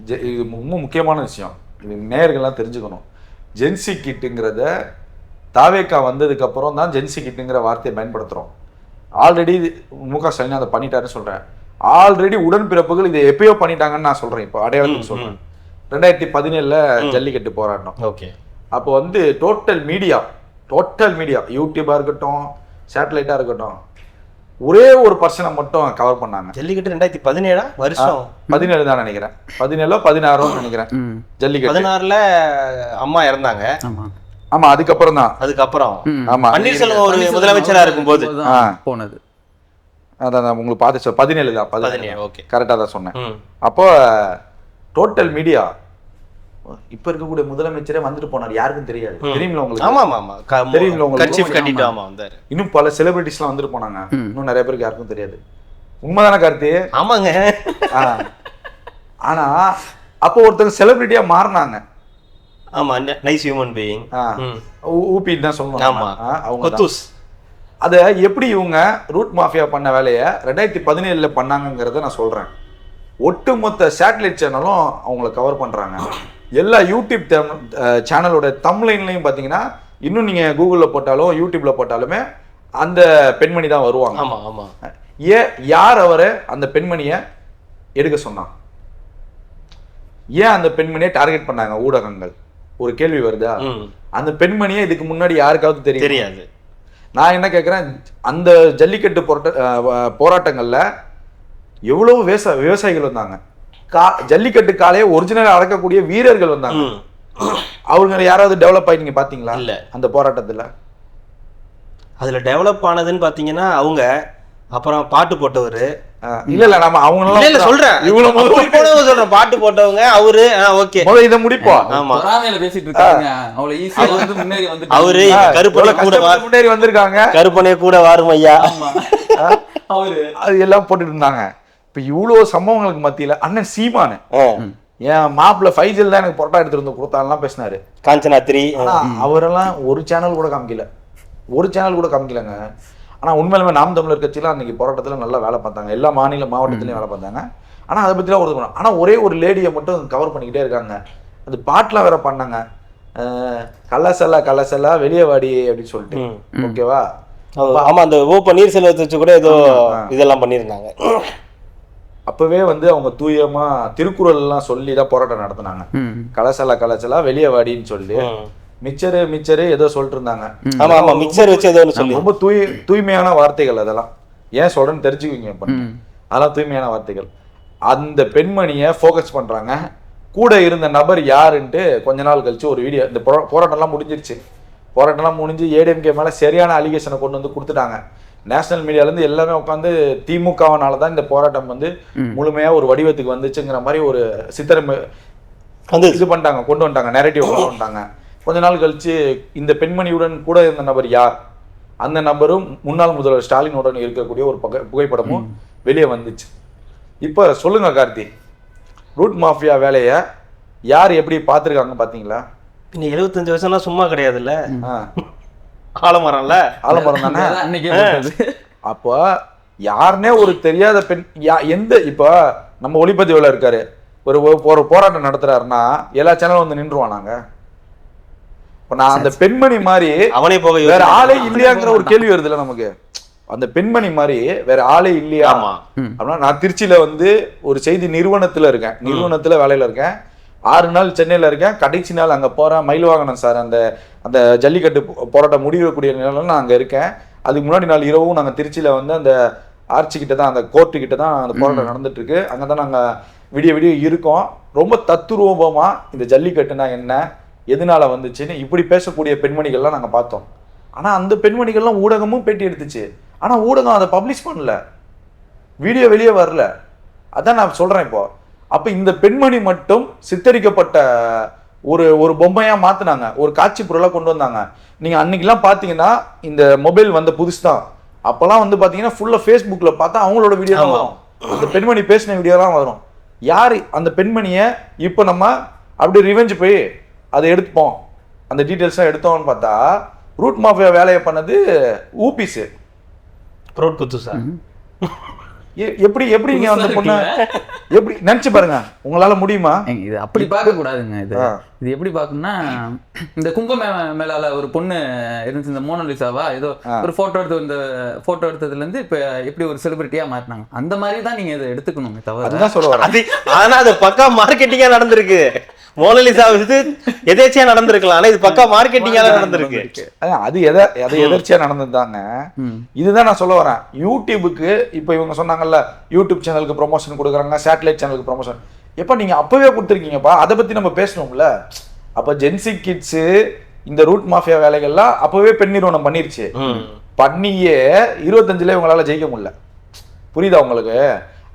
இது ரொம்ப முக்கியமான விஷயம், இது நேயர்கள்லாம் தெரிஞ்சுக்கணும். ஜென்சி கிட்டுங்கிறத தாவேக்கா வந்ததுக்கு அப்புறம் தான் ஜென்சி கிட்டுங்கிற வார்த்தையை பயன்படுத்துறோம். ஆல்ரெடி முக ஸ்டாலின் அதை பண்ணிட்டாருன்னு சொல்றேன். ஆல்ரெடி உடன்பிறப்புகள் இதை எப்பயோ பண்ணிட்டாங்கன்னு நான் சொல்றேன். இப்போ அடையாளத்துக்கு சொல்றேன். 2017 ஜல்லிக்கட்டு போராட்டம். ஓகே. அப்போ வந்து டோட்டல் மீடியா யூடியூபா இருக்கட்டும், சேட்டலைட்டா இருக்கட்டும், ஒரே ஒரு பர்சனை மட்டும் கவர் பண்ணாங்க. ஜல்லிக்கட்டு 2017 வருஷம் 17 தான் நினைக்கிறேன், 17 16 நினைக்கிறேன். ஜல்லிக்கட்டு 16ல அம்மா இறந்தாங்க. ஆமா, அதுக்கப்புறம் ஆமா பன்னீர்செல்வம் ஒரு முதலமைச்சரா இருக்கும்போது போனது. அதான் உங்களுக்கு பார்த்து 17 தான், 17. ஓகே, கரெக்டா தான் சொன்னேன். அப்போ டோட்டல் மீடியா, இப்ப இருக்கக்கூடிய முதலமைச்சரே வந்துட்டு போனார், யாருக்கும் தெரியாது. தெரியுங்களா உங்களுக்கு? ஆமா தெரியுங்களா உங்களுக்கு? இன்னும் பல செலிபிரிட்டிஸ்லாம் வந்துட்டு போனாங்க, இன்னும் நிறைய பேருக்கு யாருக்கும் தெரியாது. உண்மைதானே கார்த்தி? ஆமாங்க. ஆனா அப்போ ஒருத்தர் செலிபிரிட்டியா மாறினாங்க. ஆமா, நைஸ் ஹியூமன் பீயிங். ஊபி தான் சொல்லுவாங்க. ஆமா, அவங்க கொத்தூஸ். அதை எப்படி இவங்க ரூட் மாஃபியா பண்ண வேலையை 2017 பண்ணாங்கிறத நான் சொல்றேன். ஒட்டுமொத்த சேட்டலைட் சேனலும் அவங்கள கவர் பண்றாங்க. எல்லா யூடியூப் சேனலோட தம்ப்லைன்லையும் பாத்தீங்கன்னா, இன்னும் நீங்க கூகுள்ல போட்டாலும் யூடியூப்ல போட்டாலுமே அந்த பெண்மணி தான் வருவாங்க. ஆமா ஆமா. யார் அவரை அந்த பெண்மணியை எடுக்க சொன்னாங்க? ஏன் அந்த பெண்மணியை டார்கெட் பண்ணாங்க ஊடகங்கள்? ஒரு கேள்வி வருதா? அந்த பெண்மணியை இதுக்கு முன்னாடி யாருக்காவது தெரியாது. நான் என்ன கேட்கிறேன், அந்த ஜல்லிக்கட்டு போராட்டங்கள்ல எவ்வளவு விவசாயிகள் வந்தாங்க, ஜல்லிக்கட்டு காலையே ஒரிஜினல் அடக்கக்கூடிய வீரர்கள் வந்தாங்க. அவங்க யாராவது டெவலப் ஆகி நீங்க பாத்தீங்களா? இல்ல. அந்த போராட்டத்துல அதுல டெவலப் ஆனதுன்னு பாத்தீங்கன்னா அவங்க அப்புறம் பாட்டு போட்டவரு இல்ல நம்ம அவங்க சொல்றேன், இவ்வளவு சொல்றேன், பாட்டு போட்டவங்க அவரு. ஓகே, இதை முடிப்போம். ஆமா, பேசிட்டு இருக்காங்க. அவ்வளவு ஈஸியா வந்து முன்னேறி வந்து அவரு கருப்பனை கூட முன்னேறி வந்திருக்காங்க. கருப்பனை கூட வாரும் ஐயா, அவரு அது எல்லாம் போட்டுட்டு இருந்தாங்க. இப்ப இவ்வளவு சம்பவங்களுக்கு மத்தியில அண்ணன் சீமானு, என் மாப்பிள்ள ஃபைசல் தான் எனக்கு பொரோட்டா எடுத்துட்டு வந்து கொடுத்தாலாம் பேசினாரு. காஞ்சனாத்திரி அவரெல்லாம் ஒரு சேனல் கூட காமிக்கலங்க. ஆனா உண்மையிலுமே நாம் தமிழர் கட்சியில அன்னைக்கு போராட்டத்துல நல்லா வேலை பார்த்தாங்க, எல்லா மாவட்டத்திலயும் வேலை பார்த்தாங்க. ஆனா அதை பத்திலாம் ஒரு ஆனா ஒரே ஒரு லேடியை மட்டும் கவர் பண்ணிக்கிட்டே இருக்காங்க. அது பாட்டுலாம் வேற பண்ணாங்க. கலசலா வெளியே வாடி அப்படின்னு சொல்லிட்டு. ஓகேவா? ஆமா, அந்த நீர் செல்வத்தை வச்சு கூட ஏதோ இதெல்லாம் பண்ணியிருந்தாங்க. அப்பவே வந்து அவங்க தூயமா திருக்குறள் எல்லாம் சொல்லி தான் போராட்டம் நடத்தினாங்க. கலசலா வெளியே வாடின்னு சொல்லி மிச்சரு ஏதோ சொல்லிட்டு இருந்தாங்க. ஆமா ஆமா, மிக்சர் வச்சு ஏதோ சொல்லி ரொம்ப தூய்மையான வார்த்தைகள் அதெல்லாம். ஏன் சொல்றேன்னு தெரிஞ்சுக்குவீங்க. அதெல்லாம் தூய்மையான வார்த்தைகள். அந்த பெண்மணியை ஃபோக்கஸ் பண்றாங்க. கூட இருந்த நபர் யாருன்ட்டு கொஞ்ச நாள் கழிச்சு ஒரு வீடியோ, இந்த போராட்டம்லாம் முடிஞ்சிருச்சு. போராட்டம்லாம் முடிஞ்சு ஏடிஎம்கே மேலே சரியான அலிகேஷனை கொண்டு வந்து கொடுத்துட்டாங்க. நேஷனல் மீடியாலேருந்து எல்லாமே உட்காந்து திமுகவனால தான் இந்த போராட்டம் வந்து முழுமையாக ஒரு வடிவத்துக்கு வந்துச்சுங்கிற மாதிரி ஒரு சித்திரம் வந்து இது பண்ணிட்டாங்க, கொண்டு வந்துட்டாங்க, நெரேட்டிவ் கொண்டு வந்துட்டாங்க. கொஞ்ச நாள் கழிச்சு இந்த பெண்மணியுடன் கூட இருந்த நபர் யார், அந்த நபரும் முன்னாள் முதல்வர் ஸ்டாலினுடன் இருக்கக்கூடிய ஒரு புகைப்படமும் வெளியே வந்துச்சு. இப்போ சொல்லுங்க கார்த்தி, ரூட் மாஃபியா வேலையை யார் எப்படி பார்த்துருக்காங்க பார்த்தீங்களா? இன்னும் 75 வருஷம்லாம் சும்மா கிடையாதுல்ல. ஆலமரம்ல ஆலமரம் தானே. அப்போ யாருன்னே ஒரு தெரியாத பெண் எந்த இப்போ நம்ம ஒளிப்பதிவில் இருக்காரு, ஒரு போராட்டம் நடத்துறாருன்னா எல்லா சேனலும் வந்து நின்றுவானாங்க. இப்போ நான் அந்த பெண்மணி மாதிரி அவனே போக வேற ஆளே இல்லையாங்கிற ஒரு கேள்வி வருது இல்லை நமக்கு. அந்த பெண்மணி மாதிரி வேற ஆளே இல்லையா அப்படின்னா, நான் திருச்சியில வந்து ஒரு செய்தி நிறுவனத்துல இருக்கேன், நிறுவனத்துல வேலையில இருக்கேன். 6 நாள் சென்னையில இருக்கேன். கடைசி நாள் அங்க போறேன். மயில்வாகனம் சார் அந்த ஜல்லிக்கட்டு போராட்டம் முடியக்கூடிய நிலையில நான் அங்க இருக்கேன். அதுக்கு முன்னாடி நாள் இரவும் நாங்க திருச்சியில வந்து அந்த ஆர்ச்சி கிட்ட தான், அந்த கோர்ட்டு கிட்ட தான் அந்த போராட்டம் நடந்துட்டு இருக்கு. அங்கதான் நாங்க விடிய இருக்கோம். ரொம்ப தத்துரூபமா இந்த ஜல்லிக்கட்டுனா என்ன, எதனால வந்துச்சுன்னு இப்படி பேசக்கூடிய பெண்மணிகள்லாம் நாங்க பார்த்தோம். ஆனா அந்த பெண்மணிகள்லாம் ஊடகமும் பேட்டி எடுத்துச்சு. ஆனா ஊடகம் அதை பப்ளிஷ் பண்ணல, வீடியோ வெளியே வரல. அதான் நான் சொல்றேன். இப்போ அப்ப இந்த பெண்மணி மட்டும் சித்தரிக்கப்பட்ட ஒரு பொம்மையா மாத்தினாங்க, ஒரு காட்சி பொருளா கொண்டு வந்தாங்க. நீங்க அன்னைக்கெல்லாம் பாத்தீங்கன்னா இந்த மொபைல் வந்த புதுசு தான். அப்பெல்லாம் வந்து பாத்தீங்கன்னா ஃபுல்லா ஃபேஸ்புக்ல பார்த்தா அவங்களோட வீடியோ தான் வரும், அந்த பெண்மணி பேசின வீடியோ தான் வரும். யாரு அந்த பெண்மணியை இப்போ நம்ம அப்படி ரிவெஞ்ச் போய் அதை எடுத்துப்போம், அந்த டீட்டெயில்ஸ்லாம் எடுத்தோம்னு பார்த்தா ரூட் மாஃபியா வேலையை பண்ணது ஊபிஸ் ப்ரோட் குத்து சார். எப்படி நீங்க அந்த பொண்ணு எப்படி நினைச்சு பாருங்க, உங்களால முடியுமா? இது அப்படி பார்க்க கூடாதுங்க. இது எப்படி பார்க்கணும்னா, இந்த கும்பமேளால ஒரு பொண்ணு இருந்துச்சு, இந்த மோனலிசாவா ஏதோ ஒரு போட்டோ எடுத்ததுல இருந்து இப்ப எப்படி ஒரு செலிபிரிட்டியா மாறினாங்க, அந்த மாதிரி தான் நீங்க இதை எடுத்துக்கணும். தவிர அதுதான் சொல்லுவாங்க. ஆனா அது பக்கா மார்க்கெட்டிங்கா நடந்திருக்கு. மோனலிசா வந்து எதேச்சியா நடந்திருக்கலாம், ஆனா இது பக்கா மார்க்கெட்டிங்கால நடந்திருக்கு. அது எதர்ச்சியா நடந்ததுதாங்க. இதுதான் நான் சொல்ல வரேன். யூடியூபுக்கு இப்ப இவங்க சொன்னாங்கல்ல, யூடியூப் சேனலுக்கு ப்ரொமோஷன் கொடுக்குறாங்க, சேட்டலைட் சேனலுக்கு ப்ரொமோஷன். எப்ப நீங்க அப்பவே கொடுத்துருக்கீங்கப்பா, அதை பத்தி நம்ம பேசணும்ல. அப்ப ஜென்சி கிட்ஸ் இந்த ரூட் மாஃபியா வேலைகள்லாம் அப்பவே பெண் நிறுவனம் பண்ணிருச்சு. பண்ணியே 25ல இவங்களால ஜெயிக்க முடியல. புரியுதா உங்களுக்கு?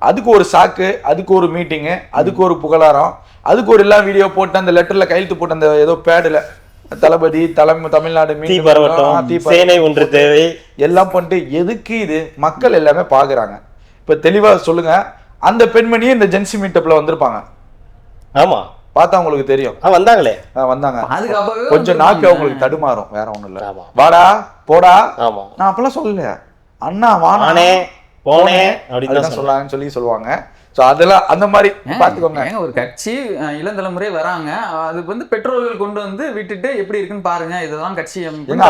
அதுக்கு ஒரு சாக்கு, அதுக்கு ஒரு மீட்டிங்கு, அதுக்கு ஒரு புகழாரம், அதுக்கு ஒரு எல்லாம் வீடியோ போட்டு அந்த லெட்டர்ல கையெழுத்து போட்டு அந்த ஏதோ பேடுல தளபதி தமிழ்நாடு சேனை ஒன்று தேவை எல்லாம் பண்ணிட்டு எதுக்கு இது மக்கள் எல்லாமே பாக்குறாங்க. இப்ப தெளிவா சொல்லுங்க, அந்த பெண்மணியே இந்த ஜென்சி மீட்டப்ல வந்திருப்பாங்க. ஆமா, பார்த்தா உங்களுக்கு தெரியும். வந்தாங்களே, வந்தாங்க. கொஞ்சம் நாக்கு அவங்களுக்கு தடுமாறும், வேற ஒண்ணும் இல்ல. வாடா போடா, நான் அப்பெல்லாம் சொல்லல, அண்ணா வானே போனே அப்படின்னு சொல்லுவாங்க. அதெல்லாம் அந்த மாதிரி பாத்துக்கோங்க. ஒரு கட்சி இளந்தலைமுறை வராங்க, அது வந்து பெற்றோர்கள் கொண்டு வந்து விட்டுட்டு எப்படி இருக்குன்னு பாருங்க, இதுதான் கட்சி.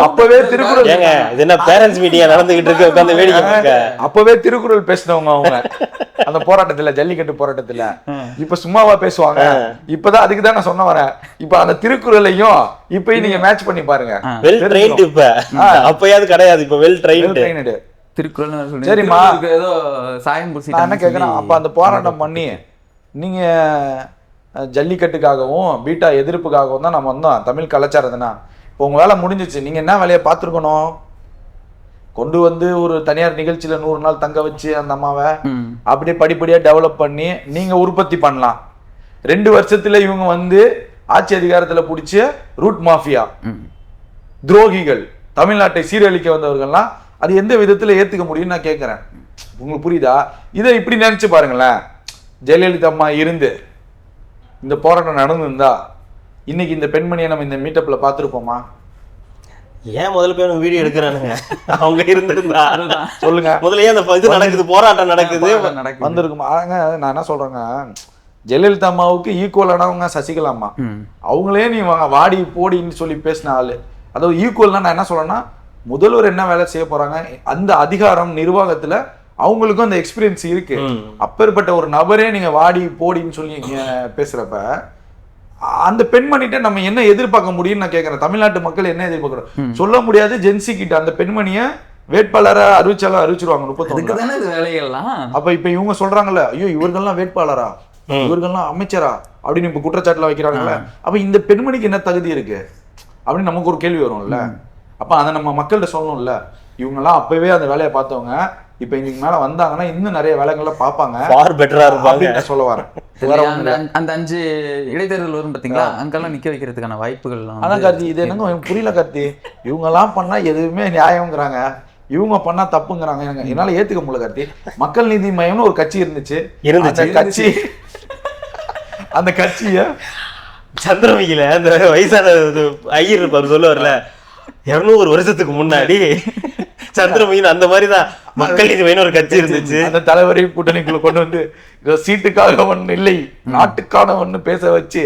அப்பவே திருக்குறள் என்ன பேரண்ட்ஸ் மீட்டிங் நடந்துகிட்டு இருக்கு, உட்கார்ந்து வேடிக்கை. அப்பவே திருக்குறள் பேசினவங்க அவங்க அந்த போராட்டத்துல, ஜல்லிக்கட்டு போராட்டத்துல. இப்ப சும்மாவா பேசுவாங்க? இப்பதான் அதுக்கு தான் நான் சொன்ன வரேன். இப்ப அந்த திருக்குறளையும் இப்பயும் நீங்க மேட்ச் பண்ணி பாருங்க. Well trained. இப்ப அப்பயாவது கிடையாது, இப்ப வெல் ட்ரெயின்டு. சரிம்மா, ஏதோ சாயம் பூசி நான் என்ன கேட்கறேன், அப்ப அந்த போராட்டம் பண்ணி நீங்க ஜல்லிக்கட்டுக்காகவும் பீட்டா எதிர்ப்புக்காகவும் தான் நம்ம வந்தோம், தமிழ் கலாச்சாரத்துனா. இப்போ உங்க வேலை முடிஞ்சிச்சு, நீங்க என்ன வேலையை பார்த்துருக்கணும்? கொண்டு வந்து ஒரு தனியார் நிகழ்ச்சியில 100 நாள் தங்க வச்சு அந்த அம்மாவை அப்படியே படிப்படியா டெவலப் பண்ணி நீங்க உற்பத்தி பண்ணலாம். 2 வருஷத்துல இவங்க வந்து ஆட்சி அதிகாரத்துல பிடிச்ச ரூட் மாஃபியா துரோகிகள், தமிழ்நாட்டை சீரழிக்க வந்தவர்கள்லாம் அது எந்த விதத்துல ஏத்துக்க முடியும்னு நான் கேட்கிறேன். உங்களுக்கு புரியுதா? இதை இப்படி நினைச்சு பாருங்களேன். ஜெயலலிதா அம்மா இருந்து இந்த போராட்டம் நடந்திருந்தா இன்னைக்கு இந்த பெண்மணியை நம்ம இந்த மீட்டப்ல பார்த்திருப்போமா? ஏன் முதல்ல போய் வீடியோ எடுக்கிறானுங்க? அவங்க இருந்திருந்தா சொல்லுங்க. முதல்ல ஏன் அந்த இது நடக்குது, போராட்டம் நடக்குது, வந்திருக்குமா? நான் என்ன சொல்றேங்க, ஜெயலலிதா அம்மாவுக்கு ஈக்குவலானவங்க சசிகலா அம்மா. அவங்களே நீ வாடி போடின்னு சொல்லி பேசின ஆளு. அதாவது ஈக்குவல்னா நான் என்ன சொல்றேன்னா, முதல்வர் என்ன வேலை செய்ய போறாங்க, அந்த அதிகாரம் நிர்வாகத்துல அவங்களுக்கும் அந்த எக்ஸ்பீரியன்ஸ் இருக்கு. அப்பேற்பட்ட ஒரு நபரே நீங்க வாடி போடின்னு சொல்லி பேசுறப்ப அந்த பெண்மணிட்ட நம்ம என்ன எதிர்பார்க்க முடியும்னு நான் கேட்கறேன். தமிழ்நாட்டு மக்கள் என்ன எதிர்பார்க்கிறோம் சொல்ல முடியாது. ஜென்சி கிட்ட அந்த பெண்மணிய வேட்பாளரா அறிவிச்சிருவாங்க 31 வேலைகள்லாம். அப்ப இப்ப இவங்க சொல்றாங்கல்ல, ஐயோ இவர்கள்லாம் வேட்பாளரா, இவர்கள்லாம் அமைச்சரா அப்படின்னு இப்ப குற்றச்சாட்டுல வைக்கிறாங்கல்ல. அப்ப இந்த பெண்மணிக்கு என்ன தகுதி இருக்கு அப்படின்னு நமக்கு ஒரு கேள்வி வரும்ல. அப்ப அதை நம்ம மக்கள்கிட்ட சொல்லணும்ல. இவங்கெல்லாம் அப்பவே அந்த வேலையை பார்த்தவங்க இப்ப இன்னைக்கு மேல வந்தாங்கன்னா இன்னும் நிறைய வேலைகளை பார்ப்பாங்க, ஃபார் பெட்டரா இருப்பாங்க சொல்ல வரேன். அந்த 5 இடைத்தேர்தல் வரும் பாத்தீங்களா, அங்கெல்லாம் நிக்க வைக்கிறதுக்கான வாய்ப்புகள். அதான் கார்த்தி, இது என்னங்க புரியல கார்த்தி. இவங்க எல்லாம் பண்ணா எதுவுமே நியாயம்ங்கிறாங்க, இவங்க பண்ணா தப்புங்கிறாங்க. எனக்கு என்னால ஏத்துக்க முடியல கார்த்தி. மக்கள் நீதி மையம்னு ஒரு கட்சி இருந்துச்சு. அந்த கட்சிய சந்திரமுகில அந்த வயசான ஐயர் இருப்பாரு சொல்லுவார்ல, 200 வருஷத்துக்கு முன்னாடி சந்திரமுகின் அந்த மாதிரிதான் மக்கள் நீதி மையம் ஒரு கட்சி இருந்துச்சு. அந்த தலைவரை கூட்டணிக்குள்ள கொண்டு வந்து சீட்டுக்காக ஒண்ணு இல்லை நாட்டுக்கான ஒண்ணு பேச வச்சு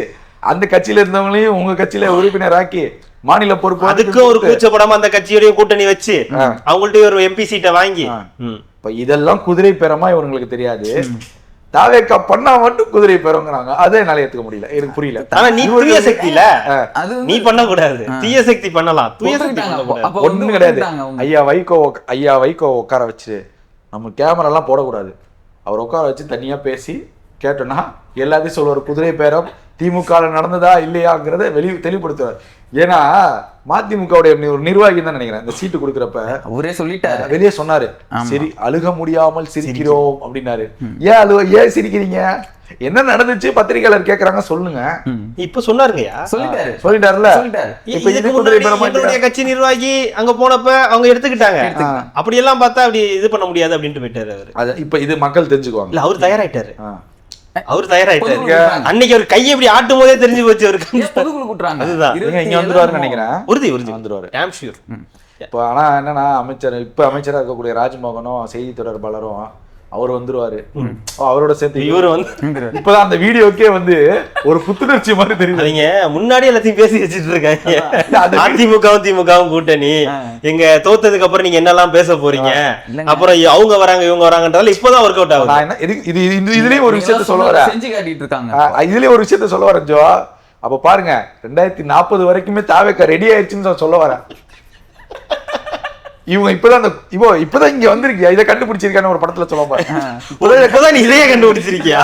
அந்த கட்சியில இருந்தவங்களையும் உங்க கட்சியில உறுப்பினராக்கி மாநில பொறுப்பு, அதுக்கும் ஒரு கூச்சப்படாம அந்த கட்சியோடய கூட்டணி வச்சு அவங்கள்ட்ட ஒரு எம்பி சீட்டை வாங்கி. இப்ப இதெல்லாம் குதிரை பேரமா இவங்களுக்கு தெரியாது. தாவேக்கா பண்ணா மட்டும் குதிரை பேருங்கிறாங்க. அதே என்னால ஏத்துக்க முடியல, எனக்கு புரியல. ஆனா நீ தூய சக்தியில நீ பண்ண கூடாது, தீய சக்தி பண்ணலாம், தூய சக்தி ஒண்ணு கிடையாது. ஐயா வைகோ உட்கார வச்சு நம்ம கேமரா எல்லாம் போடக்கூடாது. அவர் உட்கார வச்சு தனியா பேசி கேட்டோம்னா எல்லாத்தையும் சொல்லுவார். குதிரை பேரம் திமுக நடந்ததா இல்லையாங்கிறத தெளிவுபடுத்துவார். ஏன்னா மதிமுகவுடைய ஒரு நிர்வாகி தான் நினைக்கிறேன், இந்த சீட்டு கொடுக்குறப்ப அவரே சொல்லிட்டாரு, வெளியே சொன்னாரு, சரி அழுக முடியாமல் சிரிக்கிறோம் அப்படின்னாரு. ஏன் சிரிக்கிறீங்க, என்ன நடந்துச்சு பத்திரிகையாளர் கேக்குறாங்க சொல்லுங்க. இப்ப சொன்னாருங்கயா, சொல்லிட்டாருல. இப்ப கட்சி நிர்வாகி அங்க போனப்ப அவங்க எடுத்துக்கிட்டாங்க. அப்படி எல்லாம் பார்த்தா அப்படி இது பண்ண முடியாது அப்படின்ட்டு போயிட்டாரு அவரு. இப்ப இது மக்கள் தெரிஞ்சுக்குவாங்க. இல்ல அவர் தயாராயிட்டாரு, அவர் தயாராயிட்டாரு. அன்னைக்கு அவர் கையை எப்படி ஆட்டும் போதே தெரிஞ்சு போச்சு அவருக்கு. அதுதான் இங்க வந்துருவாருன்னு நினைக்கிறேன். உறுதி வந்துருவாரு. இப்போ ஆனா என்னன்னா அமைச்சரா இருக்கக்கூடிய ராஜ்மோகனும் செய்தி தொடர்பாளரும் அவர் வந்துருவாரு. அவரோட சேர்த்து இவரு வந்து இப்பதான் அந்த வீடியோக்கே வந்து ஒரு புத்துணர்ச்சி மாதிரி தெரியுது. நீங்க முன்னாடி எல்லாத்தையும் பேசி வச்சுட்டு இருக்காங்க. அதிமுகவும் திமுகவும் கூட்டணி, எங்க தோத்ததுக்கு அப்புறம் நீங்க என்னெல்லாம் பேச போறீங்க, அப்புறம் அவங்க வராங்க இவங்க வராங்கன்றதால இப்பதான் ஒர்க் அவுட் ஆகுது. இதுலயும் ஒரு விஷயத்த சொல்ல வரேன், செஞ்சு காட்டிட்டு இருக்காங்க. இதுலயும் ஒரு விஷயத்த சொல்ல வரேன் ஜோ. அப்ப பாருங்க 2040 வரைக்குமே தாவேக்கா ரெடி ஆயிடுச்சுன்னு சொல்ல வரேன். இவங்க இப்பதான் இங்க வந்திருக்கியா, இதை கண்டுபிடிச்சிருக்கான்னு ஒரு படத்துல சொல்லுவாங்க, நீ இதையே கண்டுபிடிச்சிருக்கியா,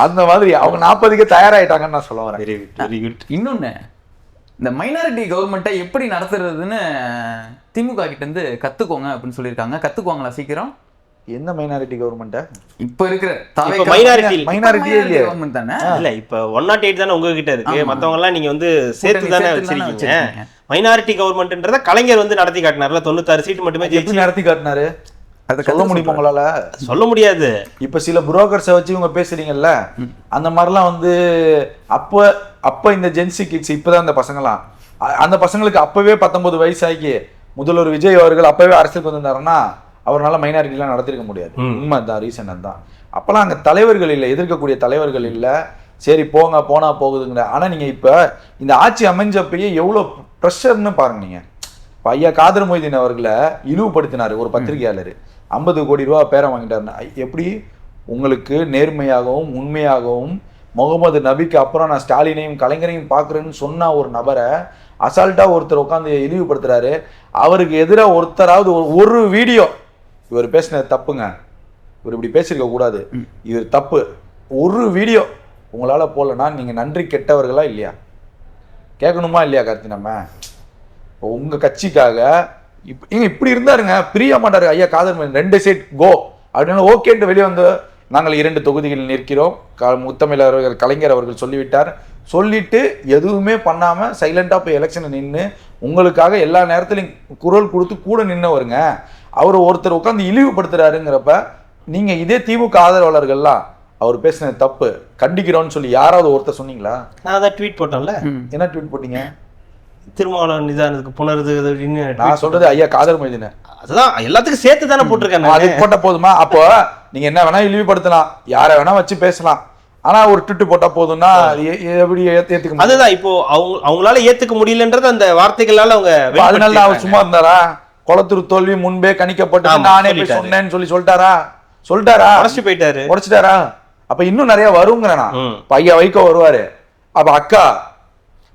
அந்த மாதிரி அவங்க 40க்கு தயாராயிட்டாங்கன்னு நான் சொல்ல வரேன். Very good. இன்னொன்னு, இந்த மைனாரிட்டி கவர்மெண்ட்டை எப்படி நடத்துறதுன்னு திமுக கிட்ட இருந்து கத்துக்கோங்க அப்படின்னு சொல்லியிருக்காங்க. கத்துக்குவாங்களா சீக்கிரம்? என்ன மைனாரிட்டி கவர்மெண்ட்? இப்ப இருக்கிற மைனாரிட்டியே இல்லையா கவர்மெண்ட் தானே? இல்ல இப்ப 108 தானே உங்ககிட்ட இருக்கு, மத்தவங்க எல்லாம் நீங்க வந்து சேர்த்து தானே வச்சிருக்கீங்க. மைனாரிட்டி கவர்மெண்ட்ன்றத கலைஞர் வந்து நடத்தி காட்டினார்ல, 96 சீட் மட்டுமே ஜெயிச்சு நடத்தி காட்டினாரு. அதை சொல்ல முடியுமா உங்களால? சொல்ல முடியாது. இப்ப சில புரோக்கர்ஸை வச்சு இவங்க பேசுறீங்கல்ல, அந்த மாதிரிலாம் வந்து அப்ப இந்த ஜென்சி கிட்ஸ் இப்பதான் அந்த பசங்களாம், அந்த பசங்களுக்கு அப்பவே 19 வயசாகி முதல்வர் விஜய் அவர்கள் அப்பவே அரசியலுக்கு வந்திருந்தாருன்னா அவரால் மைனாரிட்டிலாம் நடத்திருக்க முடியாது. உண்மை தான், ரீசன் தான். அப்பெல்லாம் அங்கே தலைவர்கள் இல்லை, எதிர்க்கக்கூடிய தலைவர்கள் இல்லை. சரி போனா போகுதுங்கிற. ஆனால் நீங்கள் இப்போ இந்த ஆட்சி அமைஞ்சப்பயே எவ்வளோ ப்ரெஷர்னு பாருங்க. நீங்கள் இப்போ ஐயா காதர் மொய்தீன் அவர்களை இழிவுபடுத்தினார் ஒரு பத்திரிகையாளர், 50 கோடி ரூபா பேரம் வாங்கிட்டாருன்னா. எப்படி உங்களுக்கு நேர்மையாகவும் உண்மையாகவும் முகமது நபிக்கு அப்புறம் நான் ஸ்டாலினையும் கலைஞரையும் பார்க்குறேன்னு சொன்ன ஒரு நபரை அசால்ட்டாக ஒருத்தர் உட்காந்து இழிவுபடுத்துறாரு. அவருக்கு எதிராக ஒருத்தராவது ஒரு வீடியோ இவர் பேசினது தப்புங்க, இவர் இப்படி பேசியிருக்க கூடாது, இது தப்பு, ஒரு வீடியோ உங்களால் போடலன்னா நீங்கள் நன்றி கெட்டவர்களா இல்லையா? கேட்கணுமா இல்லையா கார்த்தி? நம்ம இப்போ உங்கள் கட்சிக்காக இப்படி இருந்தாருங்க, பிரிய மாட்டாரு ஐயா காதர் மொய்தீன். 2 சீட் கோ அப்படின்னு ஓகேன்ட்டு வெளியே வந்து நாங்கள் 2 தொகுதிகள் நிற்கிறோம், முத்தமிழர் கலைஞர் அவர்கள் சொல்லிவிட்டார். சொல்லிட்டு எதுவுமே பண்ணாமல் சைலண்டாக போய் எலெக்ஷனில் நின்று உங்களுக்காக எல்லா நேரத்துலையும் குரல் கொடுத்து கூட நின்னவருங்க. அவர் ஒருத்தர் உட்காந்து இழிவுபடுத்துறாருங்கிறப்ப நீங்க இதே திமுக ஆதரவாளர்கள்லாம் அவர் பேசினது தப்பு கண்டிக்கிறோம்னு சொல்லி யாராவது ஒருத்தர் சொன்னீங்களா? நான் அதான் ட்வீட் போட்டோம்ல. என்ன ட்வீட் போட்டீங்க? திருமாவளவன் நிதானத்துக்கு புணருது அப்படின்னு நான் சொல்றது ஐயா காதர் மொய்தீன். அதுதான் எல்லாத்துக்கும் சேர்த்து தானே போட்டிருக்கேன். அது போட்ட போதுமா? அப்போ நீங்க என்ன வேணா இழிவுபடுத்தலாம், யாரை வேணா வச்சு பேசலாம், ஆனா ஒரு ட்விட்டு போட்டா போதும்னா எப்படி ஏத்துக்க முடியும்? அதுதான் இப்போ அவங்களால ஏத்துக்க முடியலன்றது அந்த வார்த்தைகளால அவங்க அதனால அவர் சும்மா இருந்தாரா? குளத்தூர் தோல்வி முன்பே கணிக்கப்பட்டு நானே போய் சொன்னேன்னு சொல்லிட்டாரா? உடச்சு போயிட்டாரு, உடைச்சிட்டாரா? அப்ப இன்னும் நிறைய வருங்கிறனா. பையா வைக்க வருவாரு. அப்ப அக்கா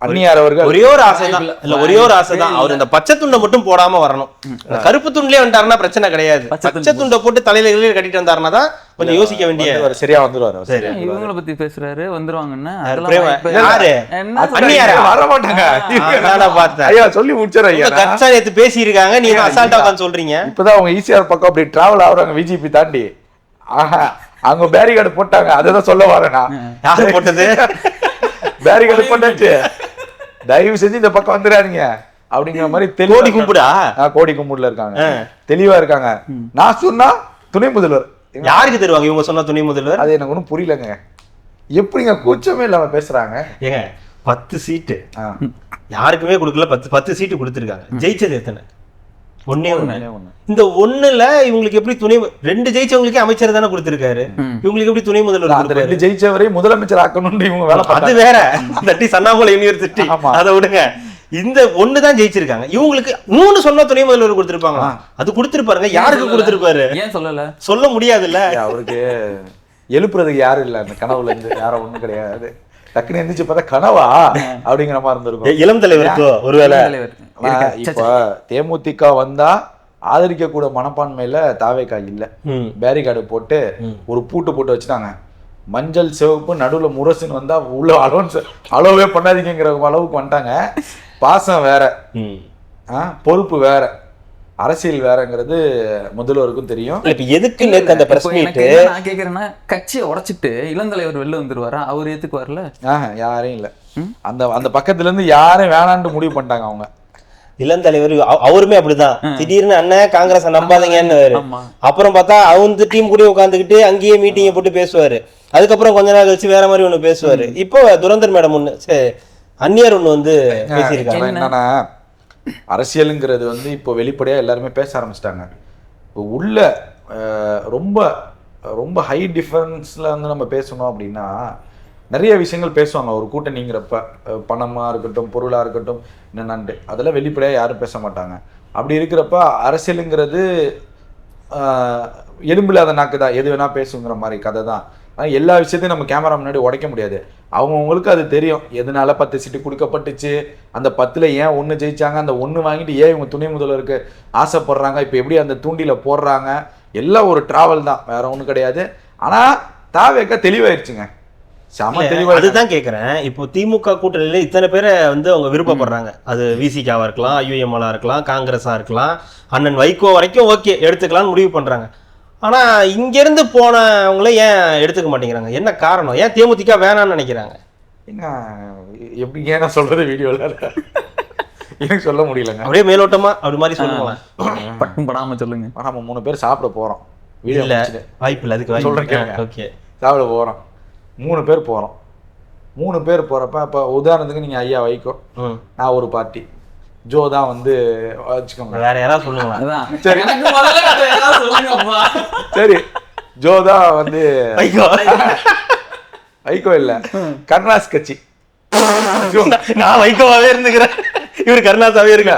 அந்நியார் அவர்கள் ஒரே ஒரு ஆசைதான், இல்ல ஒரே ஒரு ஆசைதான், அவர் இந்த பச்சை துண்டை மட்டும் போடாம வரணும். கருப்பு துண்டுலயே வந்துட்டாருன்னா பிரச்சனை கிடையாது, பச்சை துண்டை போட்டு தலையில கட்டிட்டு வந்தாருன்னா தான் கொஞ்சம் யோசிக்க வேண்டிய. சரியா வந்துருவாரு. இவங்கள பத்தி பேசுறாரு, வந்துருவாங்கன்னா வர மாட்டாங்க. ஐயா சொல்லி முடிச்சாரு ஐயா, கச்சா நேத்து பேசி இருக்காங்க, நீங்க அசால்ட்டா உட்கார்ந்து சொல்றீங்க. இப்பதான் அவங்க ஈசிஆர் பக்கம் அப்படி டிராவல் ஆகுறாங்க பிஜேபி தாண்டி. அவங்க பேரிகார்டு போட்டாங்க, அததான் சொல்ல வரேன். யாரு போட்டது? பேரிகார்டு போட்டாச்சு, தயவு செஞ்சு இந்த பக்கம் வந்துடாதீங்க அப்படிங்கிற மாதிரி. கோடி கும்பிடா, கோடி கும்பிடுல இருக்காங்க, தெளிவா இருக்காங்க. நான் சொன்னா துணை முதல்வர் யாருக்கு தருவாங்க? இவங்க சொன்னா துணை முதல்வர், அது எனக்கு ஒன்றும் புரியலங்க. எப்படிங்க கூச்சமே இல்லாம பேசுறாங்க? ஏங்க 10 சீட்டு யாருக்குமே கொடுக்கல, 10 சீட்டு கொடுத்துருக்காங்க. ஜெயிச்சது எத்தனை? ஒன்னே ஒண்ணு. இந்த ஒண்ணுல இவங்களுக்கு எப்படி துணை 2 ஜெயிச்சவங்களுக்கே அமைச்சர் தானே கொடுத்திருக்காரு, இவங்களுக்கு எப்படி துணை முதல்வர்? 2 ஜெயிச்சவரை முதலமைச்சர் ஆக்கணும்னு இவங்க வேலை. அது வேற, தட்டி சன்னாமலை யூனிவர்சிட்டி, அதை விடுங்க. இந்த ஒண்ணுதான் ஜெயிச்சிருக்காங்க. இவங்களுக்கு 3 சொன்னா துணை முதல்வர் கொடுத்திருப்பாங்க, அது கொடுத்திருப்பாருங்க. யாருக்கு கொடுத்திருப்பாரு? ஏன் சொல்லல? சொல்ல முடியாதுல்ல. அவருக்கு எழுப்புறதுக்கு யாரும் இல்ல, அந்த கனவுல இருந்து யாரும் ஒண்ணும் கிடையாது. டக்குனு எந்திரிச்சு பார்த்தா கனவா அப்படிங்கிற மாதிரி இருந்திருக்கும். இளம் தலைவருக்கோ ஒருவேளை. இப்ப தேமுதிக வந்தா ஆதரிக்க கூட மனப்பான்மையில தாவேக்கா இல்ல, பேரிகார்டு போட்டு ஒரு பூட்டு போட்டு வச்சுட்டாங்க. மஞ்சள் சிவப்பு நடுவுல முரசுன்னு வந்தா உள்ள அலோவே பண்ணாதீங்கிற அளவுக்கு வந்துட்டாங்க. பாசம் வேற, பொறுப்பு வேற, அரசியல் வேறங்கிறது முதல்வருக்கும் தெரியும். இப்ப எதுக்கு அந்த பிரஸ் மீட் நான் கேக்குறேன்னா, கட்சியை உடைச்சிட்டு இளந்தலைவர் வெளில வந்துருவாரா? அவர் ஏத்துக்கு வரல, யாரையும் இல்ல. அந்த பக்கத்துல இருந்து யாரும் வேணான்னு முடிவு பண்ணிட்டாங்க அவங்க. இளந்தலைவர் அவருமே அப்படிதான், திடீர்னு அண்ணன் காங்கிரஸ் நம்பாதீங்கன்னு, அப்புறம் பார்த்தா அவங்க டீம் கூட உட்காந்துக்கிட்டு அங்கேயே மீட்டிங்க போட்டு பேசுவாரு. அதுக்கப்புறம் கொஞ்ச நாள் கழிச்சு வேற மாதிரி ஒண்ணு பேசுவாரு. இப்போ துரந்தர் மேடம் ஒண்ணு, அந்நியர் ஒண்ணு வந்து பேசியிருக்காங்க. என்னன்னா, அரசியலுங்கிறது வந்து இப்போ வெளிப்படையா எல்லாருமே பேச ஆரம்பிச்சிட்டாங்க. இப்போ உள்ள ரொம்ப ரொம்ப ஹை டிஃபரன்ஸ்ல வந்து நம்ம பேசணும் அப்படின்னா நிறைய விஷயங்கள் பேசுவாங்க ஒரு கூட்டணிங்கிறப்ப. பணமா இருக்கட்டும், பொருளா இருக்கட்டும், என்னென்னான்ட்டு அதெல்லாம் வெளிப்படையா யாரும் பேச மாட்டாங்க. அப்படி இருக்கிறப்ப அரசியலுங்கிறது எலும்பில்லாத நாக்கு தான், எது வேணா பேசுங்கிற மாதிரி கதை தான். ஆனால் எல்லா விஷயத்தையும் நம்ம கேமரா முன்னாடி உடைக்க முடியாது. அவங்கவுங்களுக்கு அது தெரியும், எதனால 10 சீட்டு கொடுக்கப்பட்டுச்சு, அந்த 10ல் ஏன் 1 ஜெயிச்சாங்க, அந்த 1 வாங்கிட்டு ஏன் இவங்க துணை முதல்வருக்கு ஆசைப்படுறாங்க, இப்போ எப்படி அந்த தூண்டில போடுறாங்க, எல்லாம் ஒரு டிராவல் தான், வேற ஒன்றும் கிடையாது. ஆனால் தாவேக்கா தெளிவாயிருச்சுங்க, செம தெளிவா. அதுதான் கேட்குறேன். இப்போ திமுக கூட்டணியில இத்தனை பேரை வந்து அவங்க விருப்பப்படுறாங்க. அது விசிகாவா இருக்கலாம், ஐயுஎம்எல்லா இருக்கலாம், காங்கிரஸா இருக்கலாம், அண்ணன் வைகோ வரைக்கும் ஓகே எடுத்துக்கலாம்னு முடிவு பண்றாங்க. ஆனா இங்க இருந்து போனவங்கள ஏன் எடுத்துக்க மாட்டேங்கிறாங்க? என்ன காரணம்? ஏன் தேமுதிக வேணாம்னு நினைக்கிறாங்க? எப்படி ஏன்னா சொல்றது வீடியோல எனக்கு சொல்ல முடியலங்க. அப்படியே மேலோட்டமா அப்படி மாதிரி சொல்லுங்களேன், பட்டும் படாம சொல்லுங்க. நம்ம 3 பேர் சாப்பிட போறோம், வீடியோ வாய்ப்பு இல்லை அதுக்கு சொல்றேன். ஓகே, சாப்பிட போறோம், 3 பேர் போறோம். 3 பேர் போறப்ப இப்போ உதாரணத்துக்கு நீங்க ஐயா வைகோ, நான் ஒரு பார்ட்டி, ஜோ தான் வந்து வச்சுக்கோங்க, வேற யாராவது சொல்லுங்களா? சரி சரி, ஜோ தான் வந்து வைகோ இல்ல கருணாஸ் கட்சி. நான் வைகோவாவே இருந்துக்கிறேன், இவர் கருணாஸாவே இருக்க.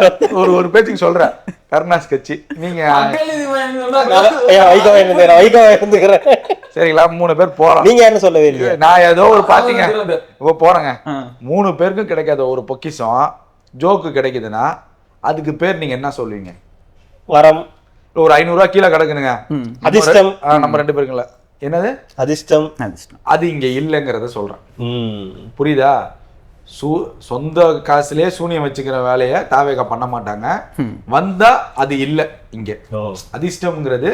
ஒரு பேச்சுக்கு சொல்றேன், கருணாஸ் கட்சி நீங்க சரிங்களா? 3 பேர் போறோம், நீங்க யாருன்னு சொல்லவே இல்லையா? நான் ஏதோ ஒரு பாத்தீங்க இப்போ போறேங்க. 3 பேருக்கும் கிடைக்காத ஒரு பொக்கிஷம் ஜோக்கு கிடைக்குதுன்னா அதுக்கு பேர் நீங்க என்ன சொல்லுவீங்க? வரம். ஒரு 500 ரூபாய் கீழே கிடக்குனுங்க, அதிர்ஷ்டம். நம்ம 2 பேருக்குள்ள என்னது அதிர்ஷ்டம்? அது இங்க இல்லைங்கிறத சொல்றேன், புரியுதா? சொந்த காசுலயே சூனியம் வச்சுக்கிற வேலையை தாவேகா பண்ண மாட்டாங்க. வந்தா அது இல்ல, இங்க அதிர்ஷ்டம்ங்கிறது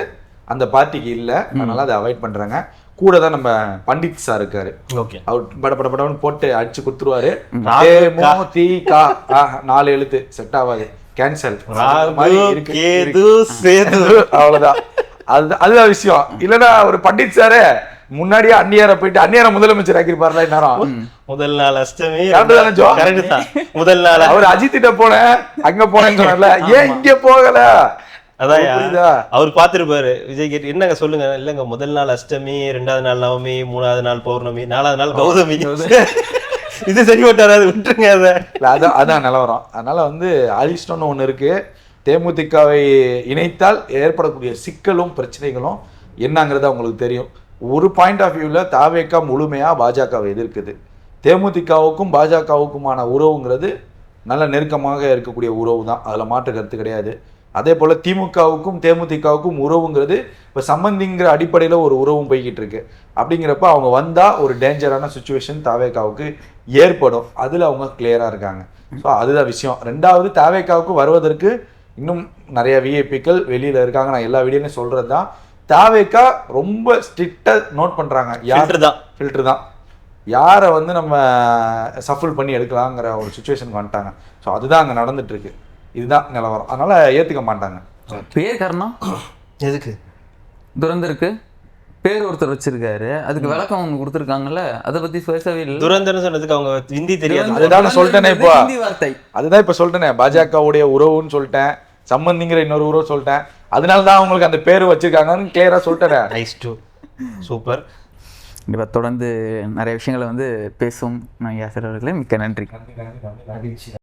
அந்த பார்ட்டிக்கு இல்ல, அதனால அதை அவாய்ட் பண்றாங்க. கூட தான் நம்ம பண்டித் சார் இருக்காரு, அவர் படப்படன்னு போட்டு அடிச்சு குடுத்துருவாரு. 4 எழுத்து செட் ஆகாது, கேன்சல், அவ்வளவுதான். அதுதான் விஷயம். இல்லன்னா ஒரு பண்டித் சாரு முன்னாடியே அந்நியார போயிட்டு அந்நியார முதலமைச்சர் ஆக்கிருப்பாருல இந்நேரம். முதல் நாள் அஷ்டமி, முதல் நாள் அவர் அஜித்திட்ட போனேன் அங்க போனேன்னு சொன்னார்ல, ஏன் இங்க போகல? அதான் புரியுதா? அவர் பார்த்திருப்பாரு விஜய் கேட்டு என்னங்க சொல்லுங்க, இல்லைங்க முதல் நாள் அஷ்டமி, 2வது நாள் நவமி, 3வது நாள் பௌர்ணமி, 4வது நாள் கௌதமி. இது சரி வட்டாராது, விட்டுருங்க அதை. இல்லை அதான் நிலவரம். அதனால வந்து அரிஸ்டோன்னு ஒன்று இருக்கு. தேமுதிகவை இணைத்தால் ஏற்படக்கூடிய சிக்கலும் பிரச்சனைகளும் என்னங்கிறது அவங்களுக்கு தெரியும். ஒரு பாயிண்ட் ஆஃப் வியூவில் தாவேகா முழுமையாக பாஜகவை எதிர்க்குது. தேமுதிகவுக்கும் பாஜகவுக்குமான உறவுங்கிறது நல்ல நெருக்கமாக இருக்கக்கூடிய உறவு தான், அதில் மாற்று கருத்து கிடையாது. அதே போல் திமுகவுக்கும் தேமுதிகவுக்கும் உறவுங்கிறது இப்போ சம்பந்திங்கிற அடிப்படையில் ஒரு உறவும் போய்கிட்டு இருக்கு. அப்படிங்கிறப்ப அவங்க வந்தால் ஒரு டேஞ்சரான சுச்சுவேஷன் தாவேகாவுக்கு ஏற்படும். அதில் அவங்க கிளியராக இருக்காங்க. ஸோ அதுதான் விஷயம். 2வது, தாவேகாவுக்கு வருவதற்கு இன்னும் நிறைய விஐபிக்கள் வெளியில் இருக்காங்க. நான் எல்லா வீடியோலையும் சொல்கிறது தான், தாவேகா ரொம்ப ஸ்ட்ரிக்டாக நோட் பண்ணுறாங்க. ஃபில்டர் தான் யாரை வந்து நம்ம சஃபில் பண்ணி எடுக்கலாங்கிற ஒரு சுச்சுவேஷனுக்கு வந்துட்டாங்க. ஸோ அதுதான் அங்கே நடந்துட்டுருக்கு. இதுதான் நிலவரம். அதனால் ஏற்றுக்க மாட்டாங்க. பேர் காரணம் எதுக்கு துரந்தருக்கு பேர் ஒருத்தர் வச்சிருக்காரு, அதுக்கு விளக்கம் அவங்க கொடுத்துருக்காங்கல்ல, அதை பற்றி பேசவே இல்லை. துரந்தர்னு சொன்னதுக்கு அவங்க ஹிந்தி தெரியாது. அதுதான் சொல்லிட்டேனே இப்போ. ஹிந்தி வார்த்தை. அதுதான் இப்போ சொல்லிட்டேனே, பாஜகவுடைய உறவுன்னு சொல்லிட்டேன், சம்பந்திங்கிற இன்னொரு உறவு சொல்லிட்டேன். அதனால தான் அவங்களுக்கு அந்த பேர் வச்சிருக்காங்கன்னு கிளியராக சொல்லிட்டேன். Nice to super. கண்டிப்பாக தொடர்ந்து நிறைய விஷயங்களை வந்து பேசும். நான் யாசர் அவர்களே, மிக்க நன்றி.